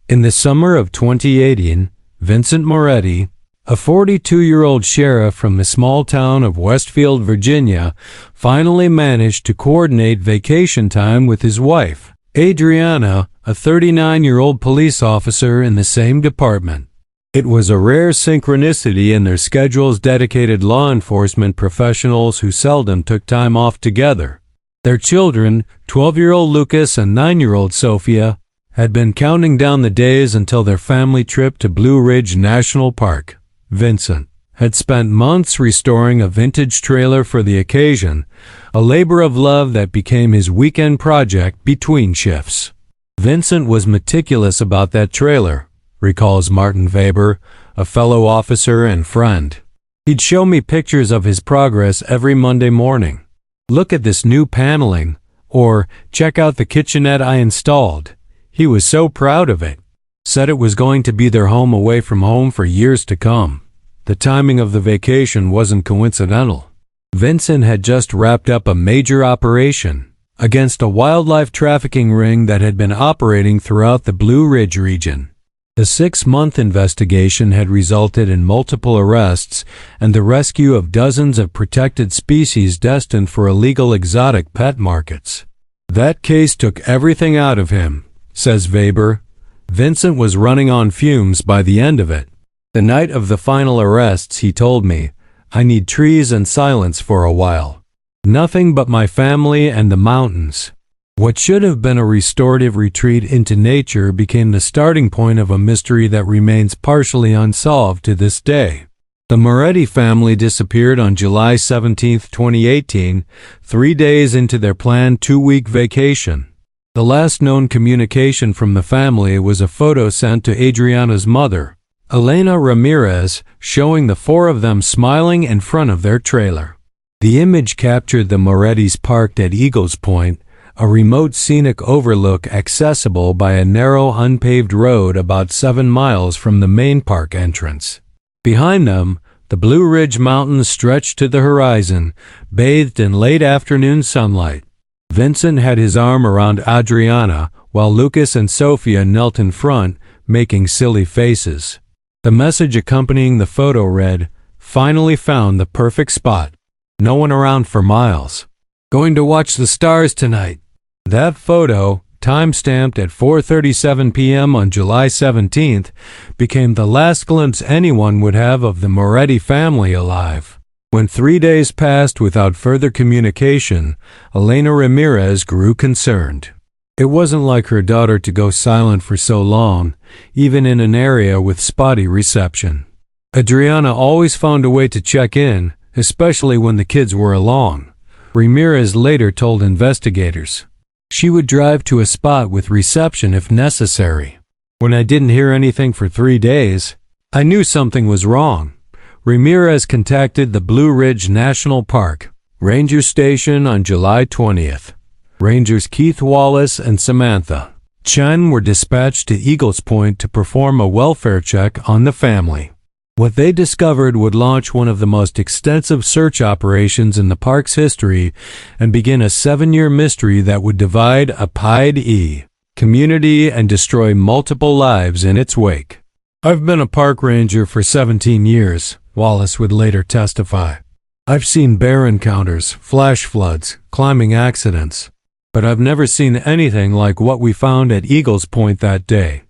In the summer of 2018, Vincent Moretti, a 42-year-old sheriff from the small town of Westfield, Virginia, finally managed to coordinate vacation time with his wife, Adriana, a 39-year-old police officer in the same department. It was a rare synchronicity in their schedules, dedicated law enforcement professionals who seldom took time off together. Their children, 12-year-old Lucas and 9-year-old Sophia, had been counting down the days until their family trip to Blue Ridge National Park. Vincent had spent months restoring a vintage trailer for the occasion, a labor of love that became his weekend project between shifts. Vincent was meticulous about that trailer, recalls Martin Weber, a fellow officer and friend. He'd show me pictures of his progress every Monday morning. Look at this new paneling, or check out the kitchenette I installed. He was so proud of it. Said it was going to be their home away from home for years to come. The timing of the vacation wasn't coincidental. Vincent had just wrapped up a major operation against a wildlife trafficking ring that had been operating throughout the Blue Ridge region. The 6-month investigation had resulted in multiple arrests and the rescue of dozens of protected species destined for illegal exotic pet markets. That case took everything out of him, says Weber. Vincent was running on fumes by the end of it. The night of the final arrests, he told me, "I need trees and silence for a while. Nothing but my family and the mountains." What should have been a restorative retreat into nature became the starting point of a mystery that remains partially unsolved to this day. The Moretti family disappeared on July 17, 2018, 3 days into their planned 2-week vacation. The last known communication from the family was a photo sent to Adriana's mother, Elena Ramirez, showing the 4 of them smiling in front of their trailer. The image captured the Morettis parked at Eagles Point, a remote scenic overlook accessible by a narrow unpaved road about 7 miles from the main park entrance. Behind them, the Blue Ridge Mountains stretched to the horizon, bathed in late afternoon sunlight. Vincent had his arm around Adriana, while Lucas and Sophia knelt in front, making silly faces. The message accompanying the photo read, "Finally found the perfect spot. No one around for miles. Going to watch the stars tonight." That photo, time-stamped at 4:37 p.m. on July 17th, became the last glimpse anyone would have of the Moretti family alive. When 3 days passed without further communication, Elena Ramirez grew concerned. It wasn't like her daughter to go silent for so long, even in an area with spotty reception. Adriana always found a way to check in, especially when the kids were along. Ramirez later told investigators, "She would drive to a spot with reception if necessary. When I didn't hear anything for 3 days, I knew something was wrong." Ramirez contacted the Blue Ridge National Park Ranger Station on July 20th. Rangers Keith Wallace and Samantha Chen were dispatched to Eagles Point to perform a welfare check on the family. What they discovered would launch one of the most extensive search operations in the park's history and begin a 7-year mystery that would divide a Pied community and destroy multiple lives in its wake. "I've been a park ranger for 17 years, Wallace would later testify. "I've seen bear encounters, flash floods, climbing accidents, but I've never seen anything like what we found at Eagles Point that day.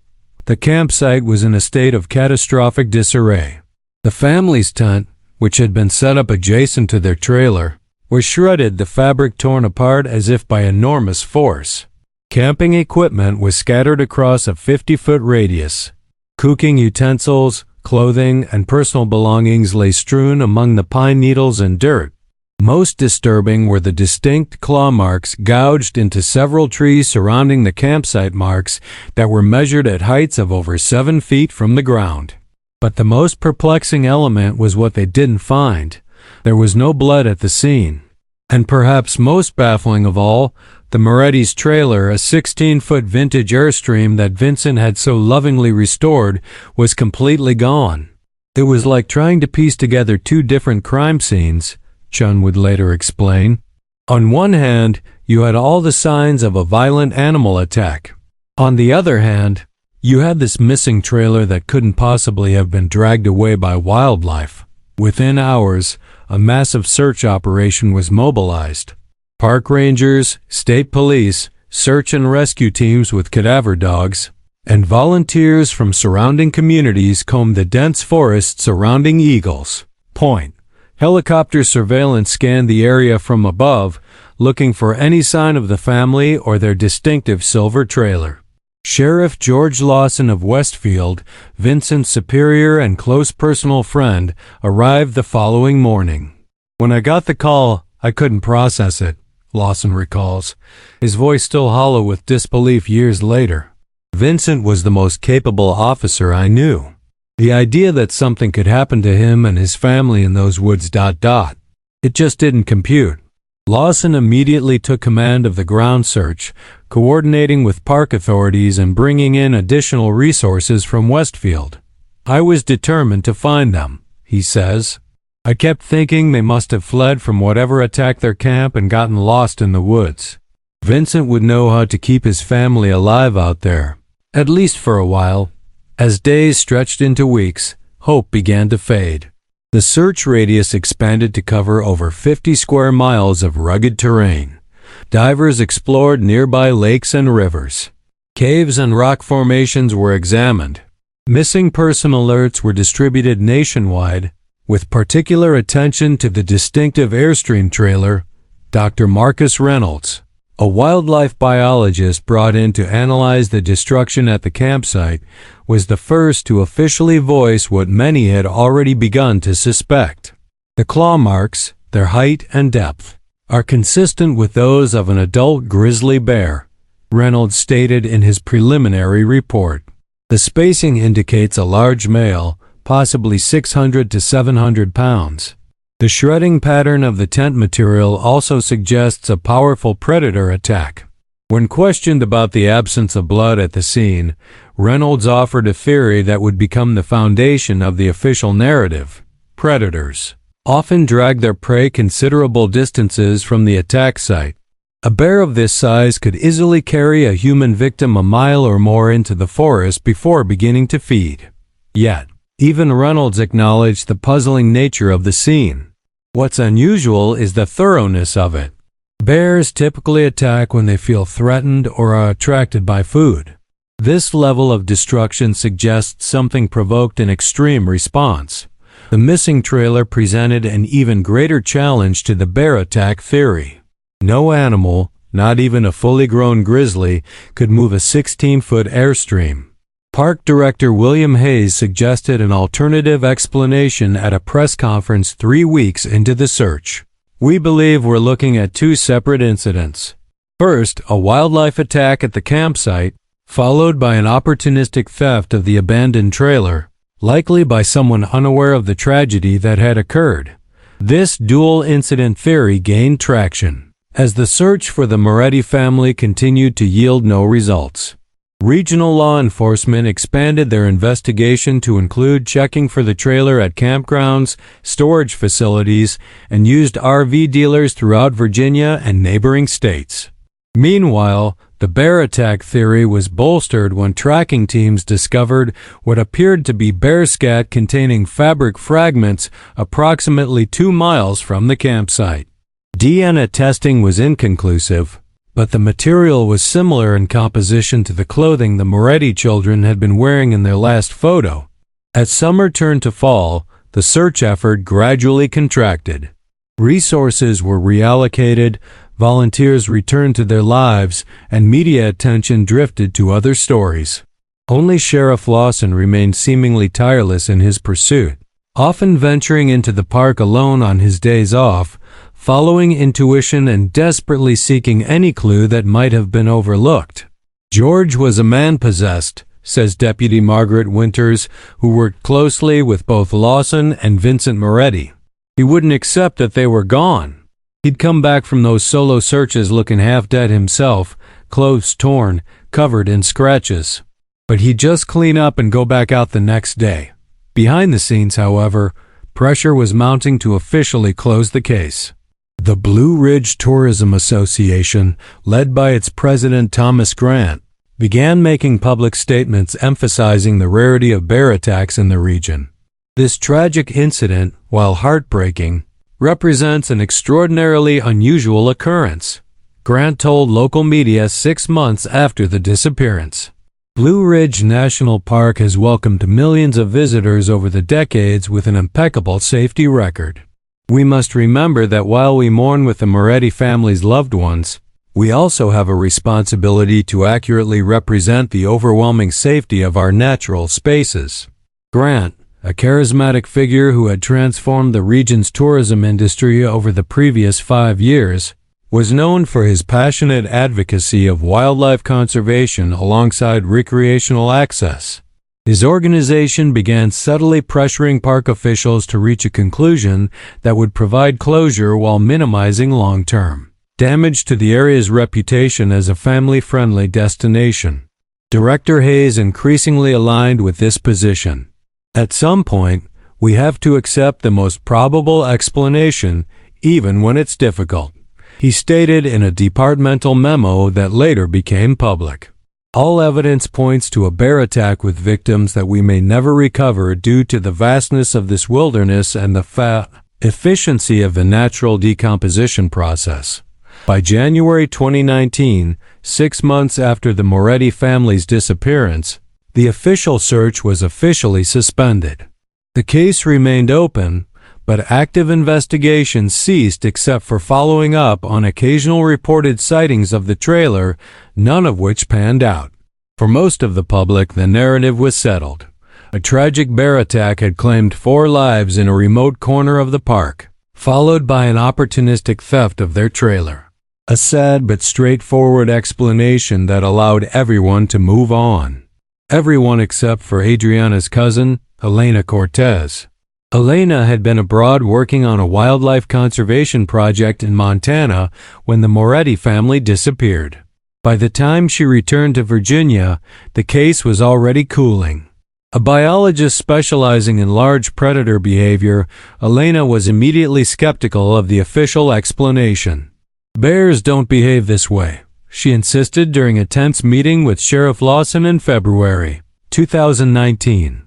The campsite was in a state of catastrophic disarray. The family's tent, which had been set up adjacent to their trailer, was shredded, the fabric torn apart as if by enormous force. Camping equipment was scattered across a 50-foot radius. Cooking utensils, clothing, and personal belongings lay strewn among the pine needles and dirt. Most disturbing were the distinct claw marks gouged into several trees surrounding the campsite marks that were measured at heights of over 7 feet from the ground. But the most perplexing element was what they didn't find. There was no blood at the scene. And perhaps most baffling of all, the Moretti's trailer, a 16-foot vintage Airstream that Vincent had so lovingly restored, was completely gone. It was like trying to piece together 2 different crime scenes, Chun would later explain. On one hand, you had all the signs of a violent animal attack. On the other hand, You had this missing trailer that couldn't possibly have been dragged away by wildlife. Within hours, a massive search operation was mobilized. Park rangers, state police, search and rescue teams with cadaver dogs, and volunteers from surrounding communities combed the dense forest surrounding Eagles Point. Helicopter surveillance scanned the area from above, looking for any sign of the family or their distinctive silver trailer. Sheriff George Lawson of Westfield, Vincent's superior and close personal friend, arrived the following morning. "When I got the call, I couldn't process it," Lawson recalls, his voice still hollow with disbelief years later. "Vincent was the most capable officer I knew. The idea that something could happen to him and his family in those woods ... It just didn't compute." Lawson immediately took command of the ground search, coordinating with park authorities and bringing in additional resources from Westfield. "I was determined to find them," he says. "I kept thinking they must have fled from whatever attacked their camp and gotten lost in the woods. Vincent would know how to keep his family alive out there, at least for a while." As days stretched into weeks, hope began to fade. The search radius expanded to cover over 50 square miles of rugged terrain. Divers explored nearby lakes and rivers. Caves and rock formations were examined. Missing person alerts were distributed nationwide, with particular attention to the distinctive Airstream trailer. Dr. Marcus Reynolds, a wildlife biologist brought in to analyze the destruction at the campsite, was the first to officially voice what many had already begun to suspect. The claw marks, their height and depth, are consistent with those of an adult grizzly bear, Reynolds stated in his preliminary report. The spacing indicates a large male, possibly 600 to 700 pounds. The shredding pattern of the tent material also suggests a powerful predator attack. When questioned about the absence of blood at the scene, Reynolds offered a theory that would become the foundation of the official narrative. Predators often drag their prey considerable distances from the attack site. A bear of this size could easily carry a human victim a mile or more into the forest before beginning to feed. Yet, even Reynolds acknowledged the puzzling nature of the scene. What's unusual is the thoroughness of it. Bears typically attack when they feel threatened or are attracted by food. This level of destruction suggests something provoked an extreme response. The missing trailer presented an even greater challenge to the bear attack theory. No animal, not even a fully grown grizzly, could move a 16-foot Airstream. Park Director William Hayes suggested an alternative explanation at a press conference 3 weeks into the search. "We believe we're looking at two separate incidents. First, a wildlife attack at the campsite, followed by an opportunistic theft of the abandoned trailer, likely by someone unaware of the tragedy that had occurred." This dual incident theory gained traction as the search for the Moretti family continued to yield no results. Regional law enforcement expanded their investigation to include checking for the trailer at campgrounds, storage facilities, and used RV dealers throughout Virginia and neighboring states. Meanwhile, the bear attack theory was bolstered when tracking teams discovered what appeared to be bear scat containing fabric fragments approximately 2 miles from the campsite. DNA testing was inconclusive, but the material was similar in composition to the clothing the Moretti children had been wearing in their last photo. As summer turned to fall, the search effort gradually contracted. Resources were reallocated, volunteers returned to their lives, and media attention drifted to other stories. Only Sheriff Lawson remained seemingly tireless in his pursuit, often venturing into the park alone on his days off, following intuition and desperately seeking any clue that might have been overlooked. "George was a man possessed," says Deputy Margaret Winters, who worked closely with both Lawson and Vincent Moretti. "He wouldn't accept that they were gone. He'd come back from those solo searches looking half dead himself, clothes torn, covered in scratches. But he'd just clean up and go back out the next day." Behind the scenes, however, pressure was mounting to officially close the case. The Blue Ridge Tourism Association, led by its president Thomas Grant, began making public statements emphasizing the rarity of bear attacks in the region. This tragic incident, while heartbreaking, represents an extraordinarily unusual occurrence, Grant told local media 6 months after the disappearance. Blue Ridge National Park has welcomed millions of visitors over the decades with an impeccable safety record. We must remember that while we mourn with the Moretti family's loved ones, we also have a responsibility to accurately represent the overwhelming safety of our natural spaces. Grant, a charismatic figure who had transformed the region's tourism industry over the previous 5 years, was known for his passionate advocacy of wildlife conservation alongside recreational access. His organization began subtly pressuring park officials to reach a conclusion that would provide closure while minimizing long-term damage to the area's reputation as a family-friendly destination. Director Hayes increasingly aligned with this position. At some point, we have to accept the most probable explanation, even when it's difficult, he stated in a departmental memo that later became public. All evidence points to a bear attack with victims that we may never recover due to the vastness of this wilderness and the efficiency of the natural decomposition process. By January 2019, 6 months after the Moretti family's disappearance, the official search was officially suspended. The case remained open, but active investigations ceased except for following up on occasional reported sightings of the trailer, none of which panned out. For most of the public, the narrative was settled. A tragic bear attack had claimed 4 lives in a remote corner of the park, followed by an opportunistic theft of their trailer. A sad but straightforward explanation that allowed everyone to move on. Everyone except for Adriana's cousin, Elena Cortez. Elena had been abroad working on a wildlife conservation project in Montana when the Moretti family disappeared. By the time she returned to Virginia, the case was already cooling. A biologist specializing in large predator behavior, Elena was immediately skeptical of the official explanation. "Bears don't behave this way," she insisted during a tense meeting with Sheriff Lawson in February 2019.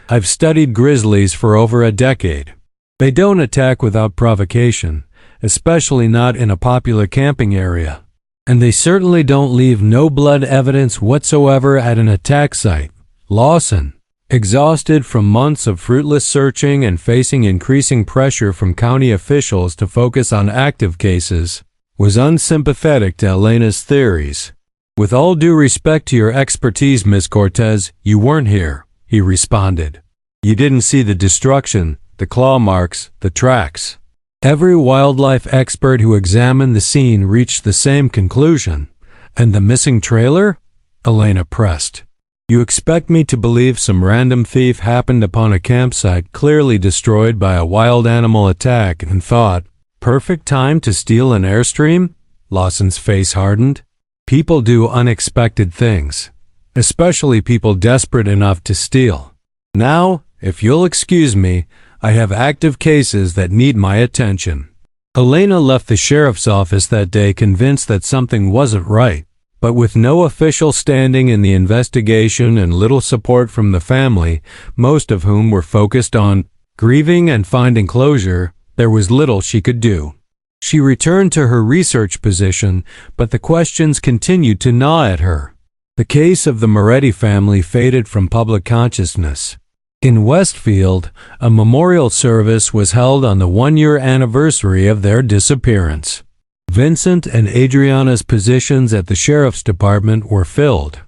"I've studied grizzlies for over a decade. They don't attack without provocation, especially not in a popular camping area. And they certainly don't leave no blood evidence whatsoever at an attack site." Lawson, exhausted from months of fruitless searching and facing increasing pressure from county officials to focus on active cases, was unsympathetic to Elena's theories. "With all due respect to your expertise, Miss Cortez, you weren't here," he responded. "You didn't see the destruction, the claw marks, the tracks." Every wildlife expert who examined the scene reached the same conclusion. "And the missing trailer?" Elena pressed. "You expect me to believe some random thief happened upon a campsite clearly destroyed by a wild animal attack and thought, 'Perfect time to steal an Airstream'?" Lawson's face hardened. "People do unexpected things, especially people desperate enough to steal. Now, if you'll excuse me, I have active cases that need my attention." Elena left the sheriff's office that day convinced that something wasn't right, but with no official standing in the investigation and little support from the family, most of whom were focused on grieving and finding closure, there was little she could do. She returned to her research position, but the questions continued to gnaw at her. The case of the Moretti family faded from public consciousness. In Westfield, a memorial service was held on the 1-year anniversary of their disappearance. Vincent and Adriana's positions at the sheriff's department were filled.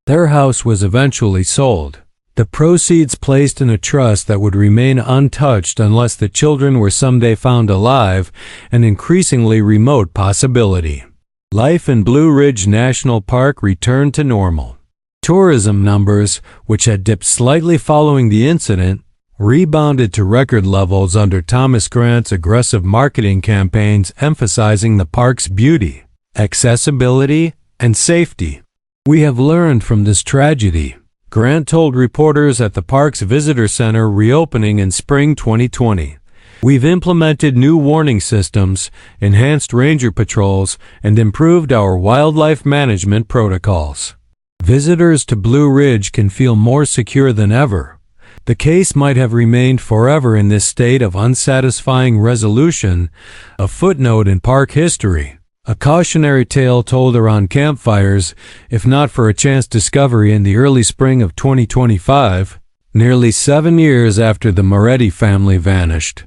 Their house was eventually sold, the proceeds placed in a trust that would remain untouched unless the children were someday found alive, an increasingly remote possibility. Life in Blue Ridge National Park returned to normal. Tourism numbers, which had dipped slightly following the incident, rebounded to record levels under Thomas Grant's aggressive marketing campaigns emphasizing the park's beauty, accessibility, and safety. "We have learned from this tragedy," Grant told reporters at the park's visitor center reopening in spring 2020. "We've implemented new warning systems, enhanced ranger patrols, and improved our wildlife management protocols." Visitors to Blue Ridge can feel more secure than ever. The case might have remained forever in this state of unsatisfying resolution, a footnote in park history, a cautionary tale told around campfires, if not for a chance discovery in the early spring of 2025, nearly 7 years after the Moretti family vanished.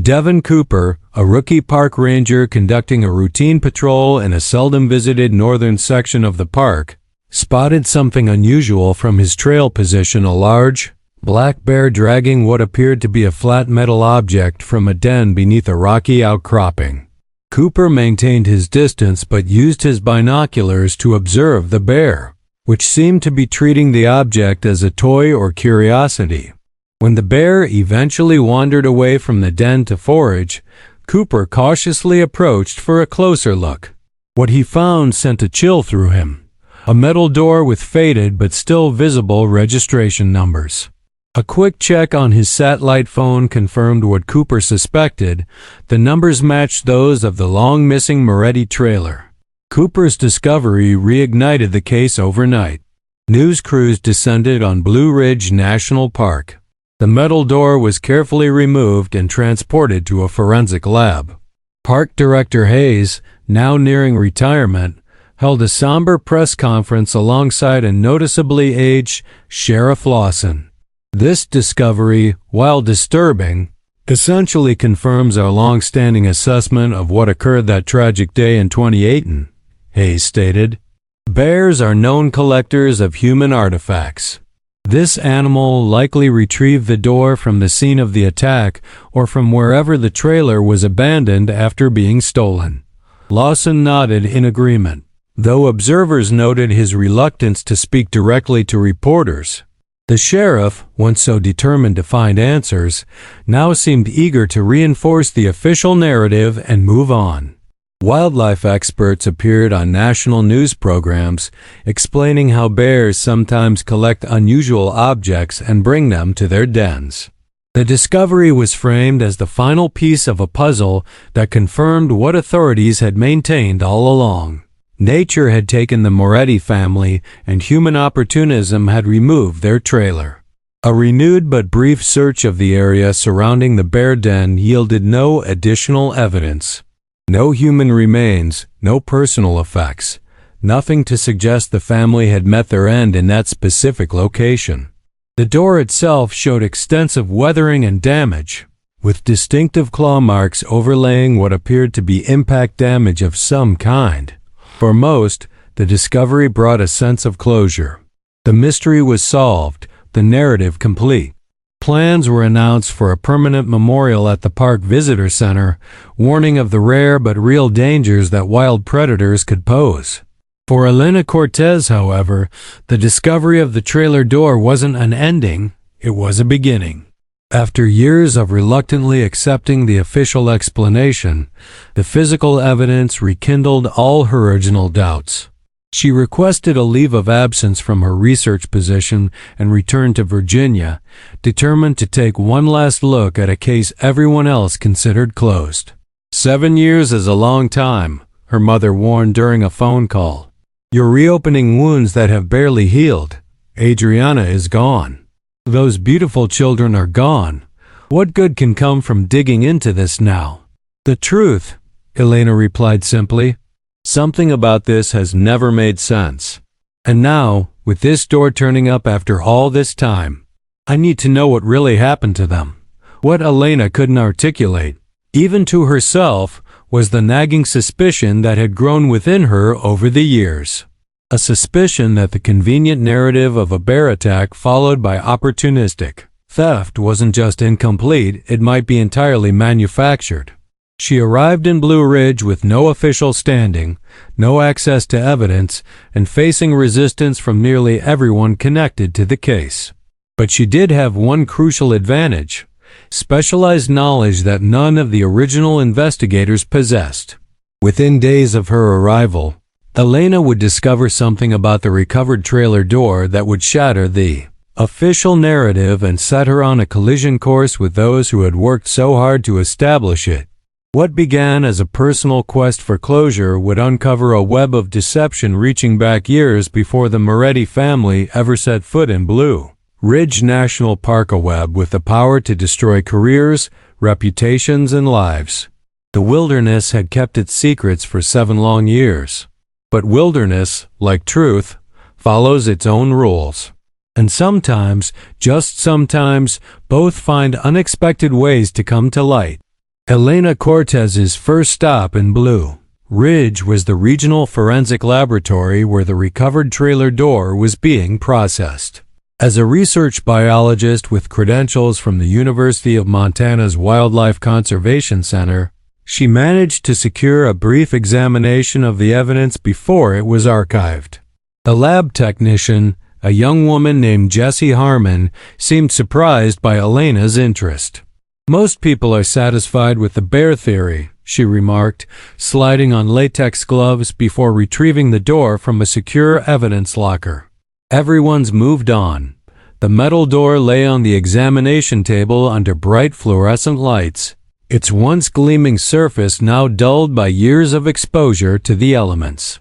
Devin Cooper, a rookie park ranger conducting a routine patrol in a seldom visited northern section of the park, spotted something unusual from his trail position: a large, black bear dragging what appeared to be a flat metal object from a den beneath a rocky outcropping. Cooper maintained his distance but used his binoculars to observe the bear, which seemed to be treating the object as a toy or curiosity. When the bear eventually wandered away from the den to forage, Cooper cautiously approached for a closer look. What he found sent a chill through him: a metal door with faded but still visible registration numbers. A quick check on his satellite phone confirmed what Cooper suspected. The numbers matched those of the long-missing Moretti trailer. Cooper's discovery reignited the case overnight. News crews descended on Blue Ridge National Park. The metal door was carefully removed and transported to a forensic lab. Park Director Hayes, now nearing retirement, held a somber press conference alongside a noticeably aged Sheriff Lawson. This discovery, while disturbing, essentially confirms our long-standing assessment of what occurred that tragic day in 2018, Hayes stated. Bears are known collectors of human artifacts. This animal likely retrieved the door from the scene of the attack or from wherever the trailer was abandoned after being stolen. Lawson nodded in agreement, though observers noted his reluctance to speak directly to reporters. The sheriff, once so determined to find answers, now seemed eager to reinforce the official narrative and move on. Wildlife experts appeared on national news programs explaining how bears sometimes collect unusual objects and bring them to their dens. The discovery was framed as the final piece of a puzzle that confirmed what authorities had maintained all along. Nature had taken the Moretti family, and human opportunism had removed their trailer. A renewed but brief search of the area surrounding the bear den yielded no additional evidence. No human remains, no personal effects, nothing to suggest the family had met their end in that specific location. The door itself showed extensive weathering and damage, with distinctive claw marks overlaying what appeared to be impact damage of some kind. For most, the discovery brought a sense of closure. The mystery was solved, the narrative complete. Plans were announced for a permanent memorial at the Park Visitor Center, warning of the rare but real dangers that wild predators could pose. For Elena Cortez, however, the discovery of the trailer door wasn't an ending, it was a beginning. After years of reluctantly accepting the official explanation, the physical evidence rekindled all her original doubts. She requested a leave of absence from her research position and returned to Virginia, determined to take one last look at a case everyone else considered closed. 7 years is a long time, her mother warned during a phone call. You're reopening wounds that have barely healed. Adriana is gone. Those beautiful children are gone. What good can come from digging into this now? The truth, Elena replied simply. Something about this has never made sense. And now, with this door turning up after all this time, I need to know what really happened to them. What Elena couldn't articulate, even to herself, was the nagging suspicion that had grown within her over the years. A suspicion that the convenient narrative of a bear attack followed by opportunistic theft wasn't just incomplete, it might be entirely manufactured. She arrived in Blue Ridge with no official standing, no access to evidence, and facing resistance from nearly everyone connected to the case. But she did have one crucial advantage: specialized knowledge that none of the original investigators possessed. Within days of her arrival, Elena would discover something about the recovered trailer door that would shatter the official narrative and set her on a collision course with those who had worked so hard to establish it. What began as a personal quest for closure would uncover a web of deception reaching back years before the Moretti family ever set foot in Blue Ridge National Park, a web with the power to destroy careers, reputations, and lives. The wilderness had kept its secrets for 7 long years. But wilderness, like truth, follows its own rules. And sometimes, just sometimes, both find unexpected ways to come to light. Elena Cortez's first stop in Blue Ridge was the regional forensic laboratory where the recovered trailer door was being processed. As a research biologist with credentials from the University of Montana's Wildlife Conservation Center, she managed to secure a brief examination of the evidence before it was archived. The lab technician, a young woman named Jessie Harmon, seemed surprised by Elena's interest. "Most people are satisfied with the bear theory," she remarked, sliding on latex gloves before retrieving the door from a secure evidence locker. "Everyone's moved on." The metal door lay on the examination table under bright fluorescent lights, its once gleaming surface now dulled by years of exposure to the elements.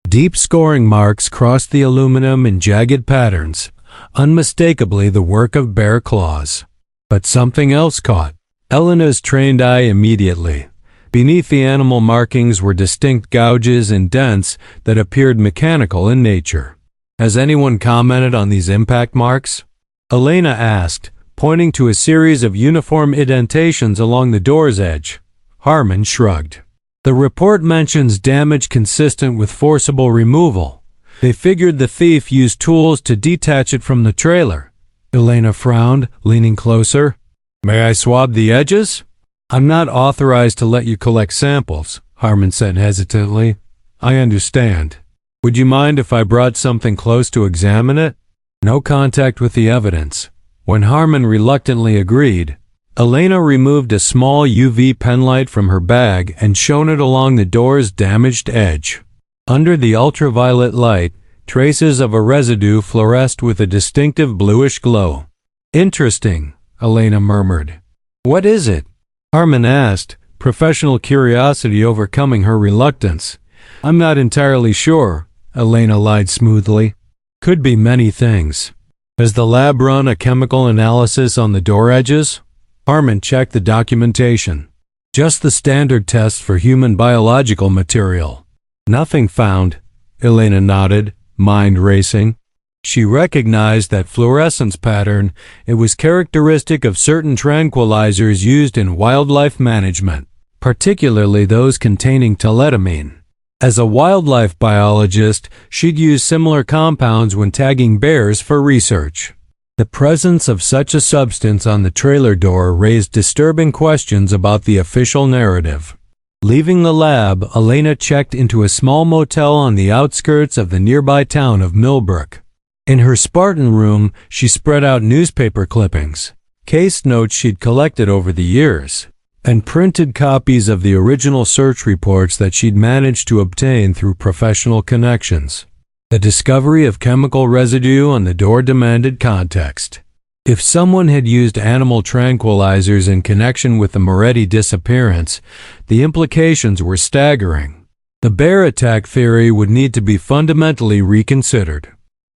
Deep scoring marks crossed the aluminum in jagged patterns, unmistakably the work of bear claws. But something else caught Elena's trained eye immediately. Beneath the animal markings were distinct gouges and dents that appeared mechanical in nature. "Has anyone commented on these impact marks?" Elena asked, pointing to a series of uniform indentations along the door's edge. Harmon shrugged. "The report mentions damage consistent with forcible removal. They figured the thief used tools to detach it from the trailer." Elena frowned, leaning closer. "May I swab the edges?" "I'm not authorized to let you collect samples," Harmon said hesitantly. "I understand. Would you mind if I brought something close to examine it?" No contact with the evidence. When Harmon reluctantly agreed, Elena removed a small UV penlight from her bag and shone it along the door's damaged edge. Under the ultraviolet light, traces of a residue fluoresced with a distinctive bluish glow. "Interesting," Elena murmured. "What is it?" Harmon asked, professional curiosity overcoming her reluctance. "I'm not entirely sure," Elena lied smoothly. "Could be many things." "Has the lab run a chemical analysis on the door edges?" Harmon checked the documentation. "Just the standard tests for human biological material." "Nothing found," Elena nodded, mind racing. She recognized that fluorescence pattern. It was characteristic of certain tranquilizers used in wildlife management, particularly those containing teletamine. As a wildlife biologist, she'd use similar compounds when tagging bears for research. The presence of such a substance on the trailer door raised disturbing questions about the official narrative. Leaving the lab, Elena checked into a small motel on the outskirts of the nearby town of Millbrook. In her Spartan room, she spread out newspaper clippings, case notes she'd collected over the years, and printed copies of the original search reports that she'd managed to obtain through professional connections. The discovery of chemical residue on the door demanded context. If someone had used animal tranquilizers in connection with the Moretti disappearance, the implications were staggering. The bear attack theory would need to be fundamentally reconsidered.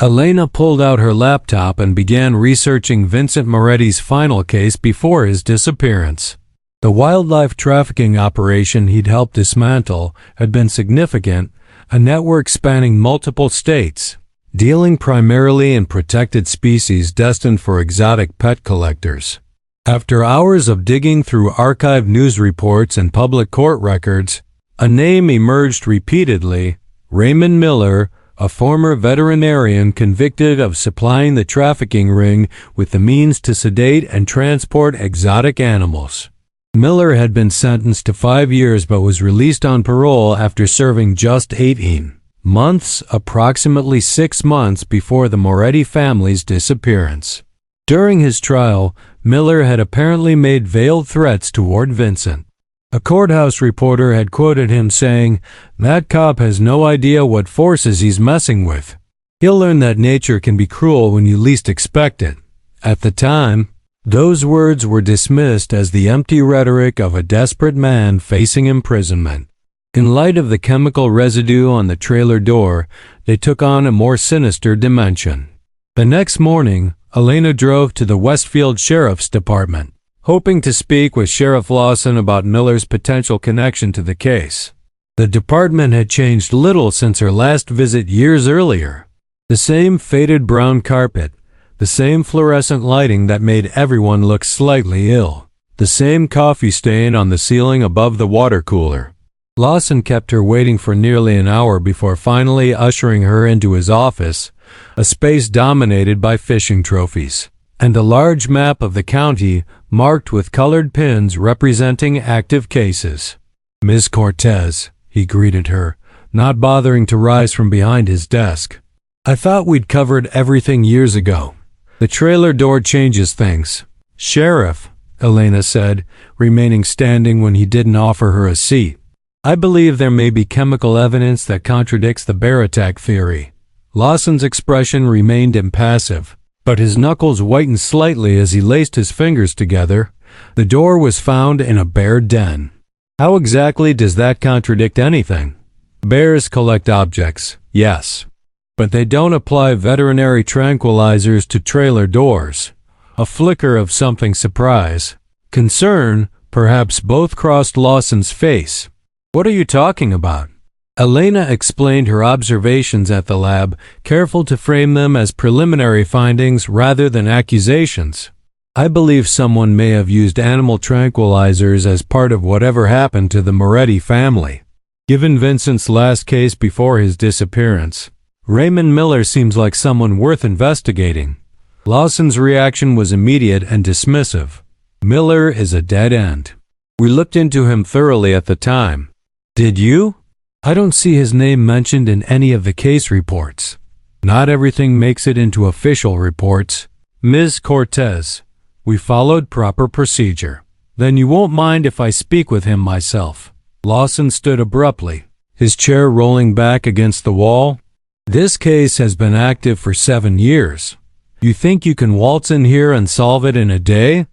Elena pulled out her laptop and began researching Vincent Moretti's final case before his disappearance. The wildlife trafficking operation he'd helped dismantle had been significant, a network spanning multiple states, dealing primarily in protected species destined for exotic pet collectors. After hours of digging through archived news reports and public court records, a name emerged repeatedly: Raymond Miller, a former veterinarian convicted of supplying the trafficking ring with the means to sedate and transport exotic animals. Miller had been sentenced to 5 years but was released on parole after serving just 18 months, approximately 6 months before the Moretti family's disappearance. During his trial, Miller had apparently made veiled threats toward Vincent. A courthouse reporter had quoted him saying, "That cop has no idea what forces he's messing with. He'll learn that nature can be cruel when you least expect it." At the time, Those words were dismissed as the empty rhetoric of a desperate man facing imprisonment. In light of the chemical residue on the trailer door, they took on a more sinister dimension. The next morning, Elena drove to the Westfield Sheriff's Department, hoping to speak with Sheriff Lawson about Miller's potential connection to the case. The department had changed little since her last visit years earlier. The same faded brown carpet, the same fluorescent lighting that made everyone look slightly ill, the same coffee stain on the ceiling above the water cooler. Lawson kept her waiting for nearly an hour before finally ushering her into his office, a space dominated by fishing trophies, and a large map of the county marked with colored pins representing active cases. "Miss Cortez," he greeted her, not bothering to rise from behind his desk. "I thought we'd covered everything years ago. The trailer door changes things." "Sheriff," Elena said, remaining standing when he didn't offer her a seat, "I believe there may be chemical evidence that contradicts the bear attack theory." Lawson's expression remained impassive, but his knuckles whitened slightly as he laced his fingers together. "The door was found in a bear den." "How exactly does that contradict anything?" "Bears collect objects, yes, but they don't apply veterinary tranquilizers to trailer doors." A flicker of something surprise, concern, perhaps both crossed Lawson's face. "What are you talking about?" Elena explained her observations at the lab, careful to frame them as preliminary findings rather than accusations. "I believe someone may have used animal tranquilizers as part of whatever happened to the Moretti family. Given Vincent's last case before his disappearance, Raymond Miller seems like someone worth investigating." Lawson's reaction was immediate and dismissive. "Miller is a dead end. We looked into him thoroughly at the time." "Did you?" "I don't see his name mentioned in any of the case reports." "Not everything makes it into official reports." "Ms. Cortez, we followed proper procedure." "Then you won't mind if I speak with him myself." Lawson stood abruptly, his chair rolling back against the wall. "This case has been active for 7 years. You think you can waltz in here and solve it in a day?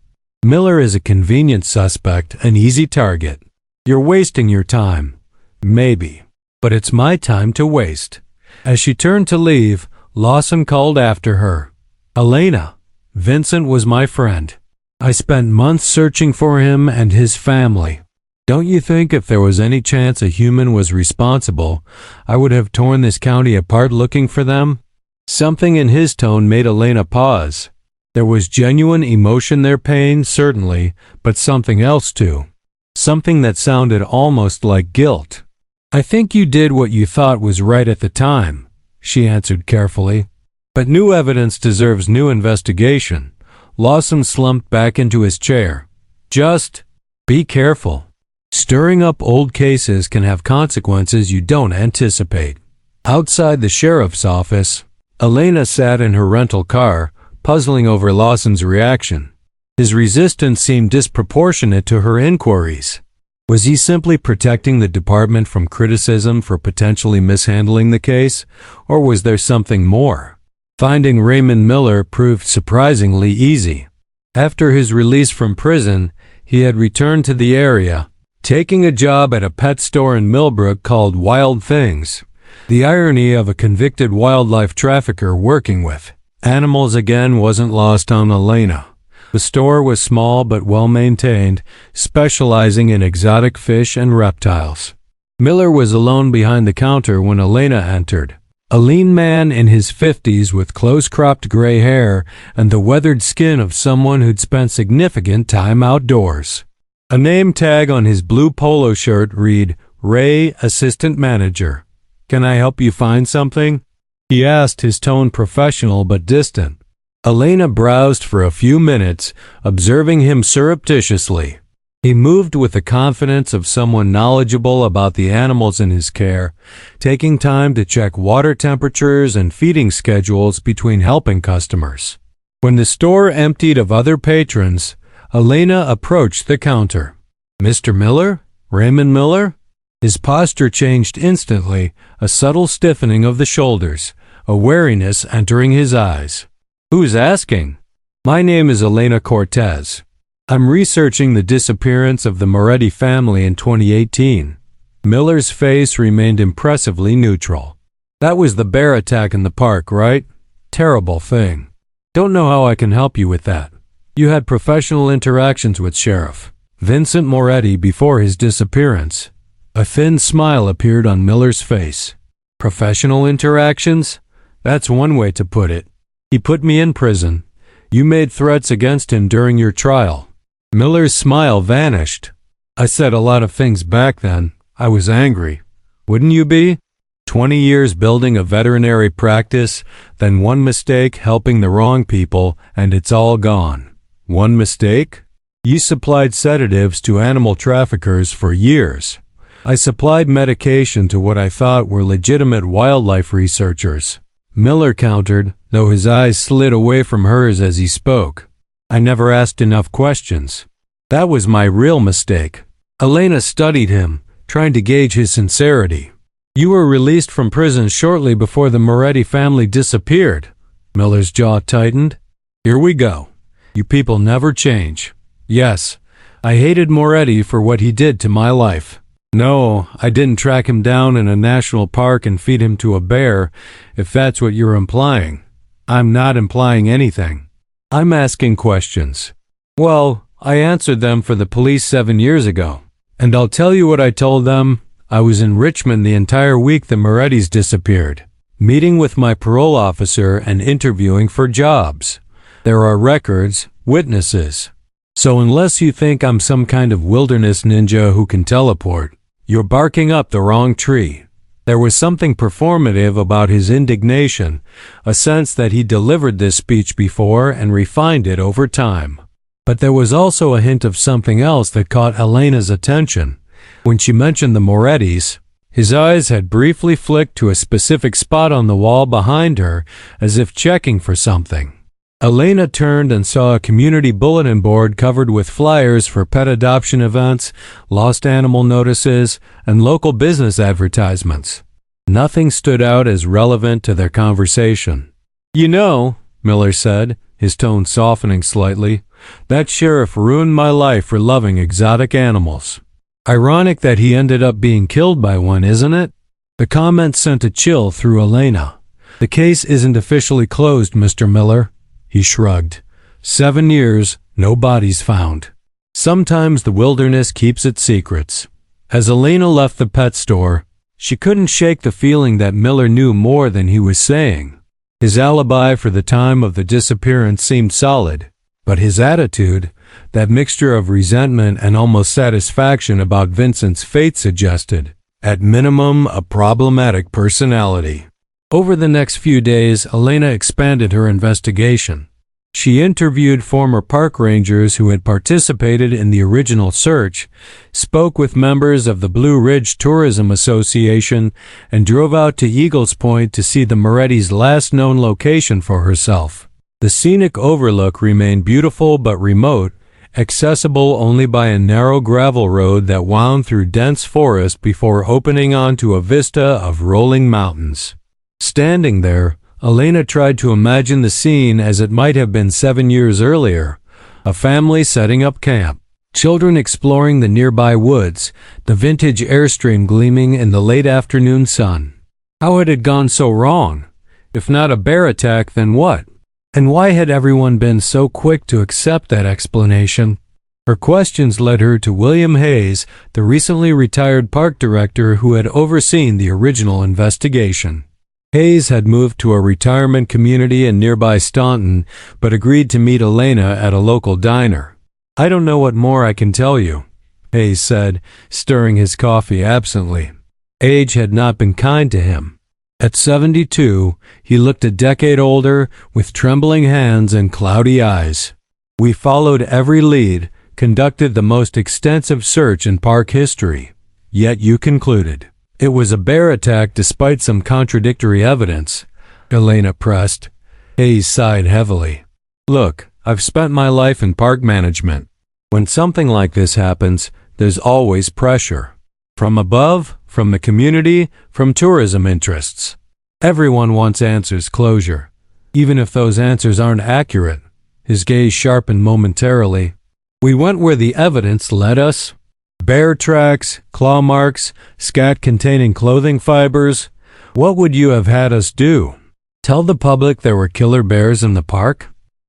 Miller is a convenient suspect, an easy target. You're wasting your time. Maybe. But it's my time to waste." As she turned to leave, Lawson called after her. "Elena, Vincent was my friend. I spent months searching for him and his family. Don't you think if there was any chance a human was responsible, I would have torn this county apart looking for them?" Something in his tone made Elena pause. There was genuine emotion there, pain, certainly, but something else too. Something that sounded almost like guilt. "I think you did what you thought was right at the time," she answered carefully. "But new evidence deserves new investigation." Lawson slumped back into his chair. "Just be careful. Stirring up old cases can have consequences you don't anticipate." Outside the sheriff's office, Elena sat in her rental car, puzzling over Lawson's reaction. His resistance seemed disproportionate to her inquiries. Was he simply protecting the department from criticism for potentially mishandling the case, or was there something more? Finding Raymond Miller proved surprisingly easy. After his release from prison, he had returned to the area, taking a job at a pet store in Millbrook called Wild Things. The irony of a convicted wildlife trafficker working with animals again wasn't lost on Elena. The store was small but well-maintained, specializing in exotic fish and reptiles. Miller was alone behind the counter when Elena entered. A lean man in his 50s with close-cropped gray hair and the weathered skin of someone who'd spent significant time outdoors. A name tag on his blue polo shirt read, "Ray, Assistant Manager." "Can I help you find something?" he asked, his tone professional but distant. Elena browsed for a few minutes, observing him surreptitiously. He moved with the confidence of someone knowledgeable about the animals in his care, taking time to check water temperatures and feeding schedules between helping customers. When the store emptied of other patrons, Elena approached the counter. "Mr. Miller? Raymond Miller?" His posture changed instantly, a subtle stiffening of the shoulders, a wariness entering his eyes. "Who's asking?" My name is Elena Cortez. I'm researching the disappearance of the Moretti family in 2018. Miller's face remained impressively neutral. That was the bear attack in the park, right? Terrible thing. Don't know how I can help you with that. You had professional interactions with Sheriff Vincent Moretti before his disappearance. A thin smile appeared on Miller's face. Professional interactions? That's one way to put it. He put me in prison. You made threats against him during your trial. Miller's smile vanished. I said a lot of things back then. I was angry. Wouldn't you be? 20 years building a veterinary practice, then one mistake helping the wrong people, and it's all gone. One mistake? You supplied sedatives to animal traffickers for years. I supplied medication to what I thought were legitimate wildlife researchers. Miller countered, though his eyes slid away from hers as he spoke. I never asked enough questions. That was my real mistake. Elena studied him, trying to gauge his sincerity. You were released from prison shortly before the Moretti family disappeared. Miller's jaw tightened. Here we go. You people never change. Yes, I hated Moretti for what he did to my life. No, I didn't track him down in a national park and feed him to a bear, if that's what you're implying. I'm not implying anything. I'm asking questions. Well, I answered them for the police 7 years ago. And I'll tell you what I told them. I was in Richmond the entire week the Morettis disappeared, meeting with my parole officer and interviewing for jobs. There are records, witnesses. So unless you think I'm some kind of wilderness ninja who can teleport, you're barking up the wrong tree. There was something performative about his indignation, a sense that he delivered this speech before and refined it over time. But there was also a hint of something else that caught Elena's attention. When she mentioned the Morettis, his eyes had briefly flicked to a specific spot on the wall behind her, as if checking for something. Elena turned and saw a community bulletin board covered with flyers for pet adoption events, lost animal notices, and local business advertisements. Nothing stood out as relevant to their conversation. You know, Miller said, his tone softening slightly, that sheriff ruined my life for loving exotic animals. Ironic that he ended up being killed by one, isn't it? The comment sent a chill through Elena. The case isn't officially closed, Mr. Miller. He shrugged. 7 years, no bodies found. Sometimes the wilderness keeps its secrets. As Elena left the pet store, she couldn't shake the feeling that Miller knew more than he was saying. His alibi for the time of the disappearance seemed solid, but his attitude, that mixture of resentment and almost satisfaction about Vincent's fate suggested, at minimum, a problematic personality. Over the next few days, Elena expanded her investigation. She interviewed former park rangers who had participated in the original search, spoke with members of the Blue Ridge Tourism Association, and drove out to Eagles Point to see the Moretti's last known location for herself. The scenic overlook remained beautiful but remote, accessible only by a narrow gravel road that wound through dense forest before opening onto a vista of rolling mountains. Standing there, Elena tried to imagine the scene as it might have been 7 years earlier. A family setting up camp, children exploring the nearby woods, the vintage Airstream gleaming in the late afternoon sun. How had it gone so wrong? If not a bear attack, then what? And why had everyone been so quick to accept that explanation? Her questions led her to William Hayes, the recently retired park director who had overseen the original investigation. Hayes had moved to a retirement community in nearby Staunton, but agreed to meet Elena at a local diner. I don't know what more I can tell you, Hayes said, stirring his coffee absently. Age had not been kind to him. At 72, he looked a decade older, with trembling hands and cloudy eyes. We followed every lead, conducted the most extensive search in park history. Yet you concluded it was a bear attack despite some contradictory evidence, Elena pressed. Hayes sighed heavily. Look, I've spent my life in park management. When something like this happens, there's always pressure. From above, from the community, from tourism interests. Everyone wants answers, closure. Even if those answers aren't accurate. His gaze sharpened momentarily. We went where the evidence led us. Bear tracks, claw marks, scat containing clothing fibers. What would you have had us do? Tell the public there were killer bears in the park?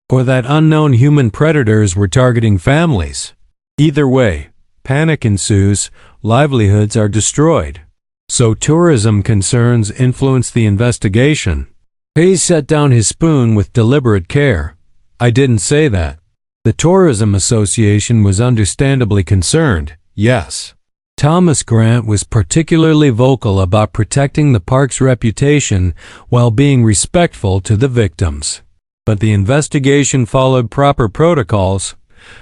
Or that unknown human predators were targeting families? Either way, panic ensues, livelihoods are destroyed. So tourism concerns influence the investigation. Hayes set down his spoon with deliberate care. I didn't say that. The Tourism Association was understandably concerned, yes. Thomas Grant was particularly vocal about protecting the park's reputation while being respectful to the victims. But the investigation followed proper protocols.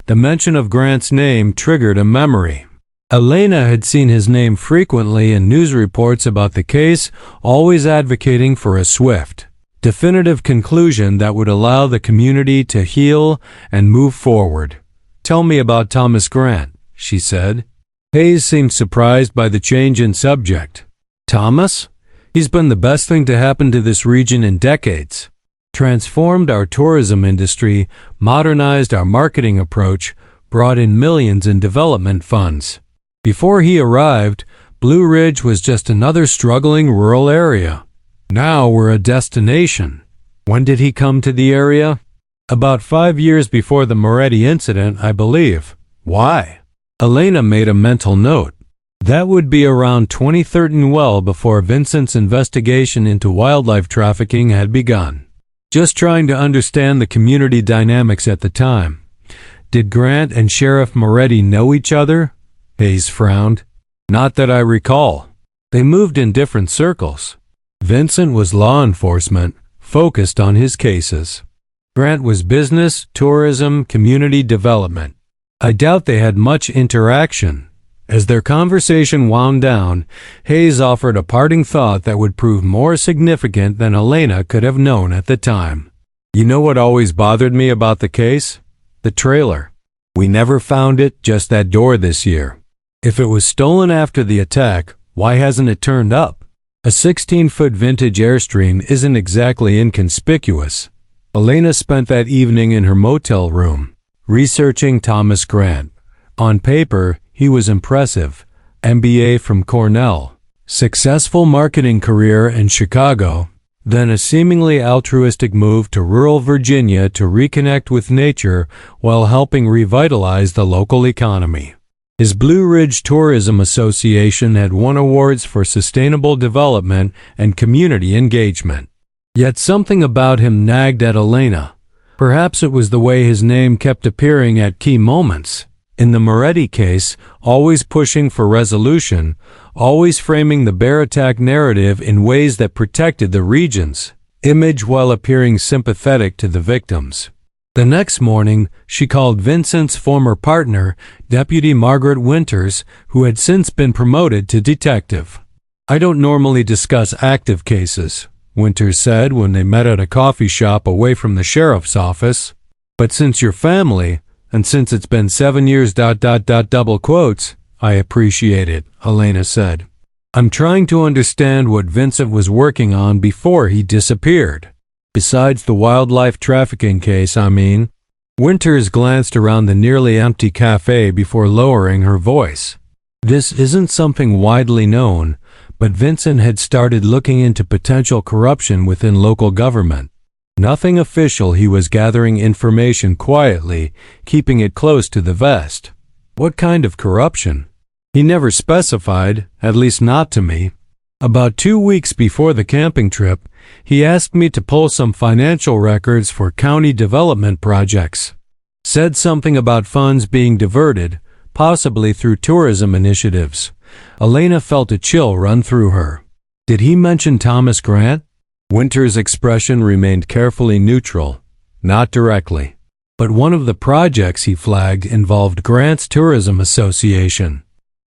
The mention of Grant's name triggered a memory. Elena had seen his name frequently in news reports about the case, always advocating for a swift, definitive conclusion that would allow the community to heal and move forward. Tell me about Thomas Grant, she said. Hayes seemed surprised by the change in subject. Thomas? He's been the best thing to happen to this region in decades. Transformed our tourism industry, modernized our marketing approach, brought in millions in development funds. Before he arrived, Blue Ridge was just another struggling rural area. Now we're a destination. When did he come to the area? About 5 years before the Moretti incident, I believe. Why? Elena made a mental note. That would be around 2013, well before Vincent's investigation into wildlife trafficking had begun. Just trying to understand the community dynamics at the time. Did Grant and Sheriff Moretti know each other? Hayes frowned. Not that I recall. They moved in different circles. Vincent was law enforcement, focused on his cases. Grant was business, tourism, community development. I doubt they had much interaction. As their conversation wound down, Hayes offered a parting thought that would prove more significant than Elena could have known at the time. You know what always bothered me about the case? The trailer. We never found it, just that door this year. If it was stolen after the attack, why hasn't it turned up? A 16-foot vintage Airstream isn't exactly inconspicuous. Elena spent that evening in her motel room, researching Thomas Grant. On paper, he was impressive. MBA from Cornell, successful marketing career in Chicago, then a seemingly altruistic move to rural Virginia to reconnect with nature while helping revitalize the local economy. His Blue Ridge Tourism Association had won awards for sustainable development and community engagement. Yet something about him nagged at Elena. Perhaps it was the way his name kept appearing at key moments. In the Moretti case, always pushing for resolution, always framing the bear attack narrative in ways that protected the region's image while appearing sympathetic to the victims. The next morning, she called Vincent's former partner, Deputy Margaret Winters, who had since been promoted to detective. I don't normally discuss active cases, Winters said when they met at a coffee shop away from the sheriff's office. But since you're family, and since it's been 7 years, double quotes, I appreciate it, Elena said. I'm trying to understand what Vincent was working on before he disappeared. Besides the wildlife trafficking case, I mean. Winters glanced around the nearly empty cafe before lowering her voice. This isn't something widely known, but Vincent had started looking into potential corruption within local government. Nothing official, he was gathering information quietly, keeping it close to the vest. What kind of corruption? He never specified, at least not to me. About 2 weeks before the camping trip, he asked me to pull some financial records for county development projects. Said something about funds being diverted, possibly through tourism initiatives. Elena felt a chill run through her. Did he mention Thomas Grant? Winter's expression remained carefully neutral, not directly. But one of the projects he flagged involved Grant's Tourism Association.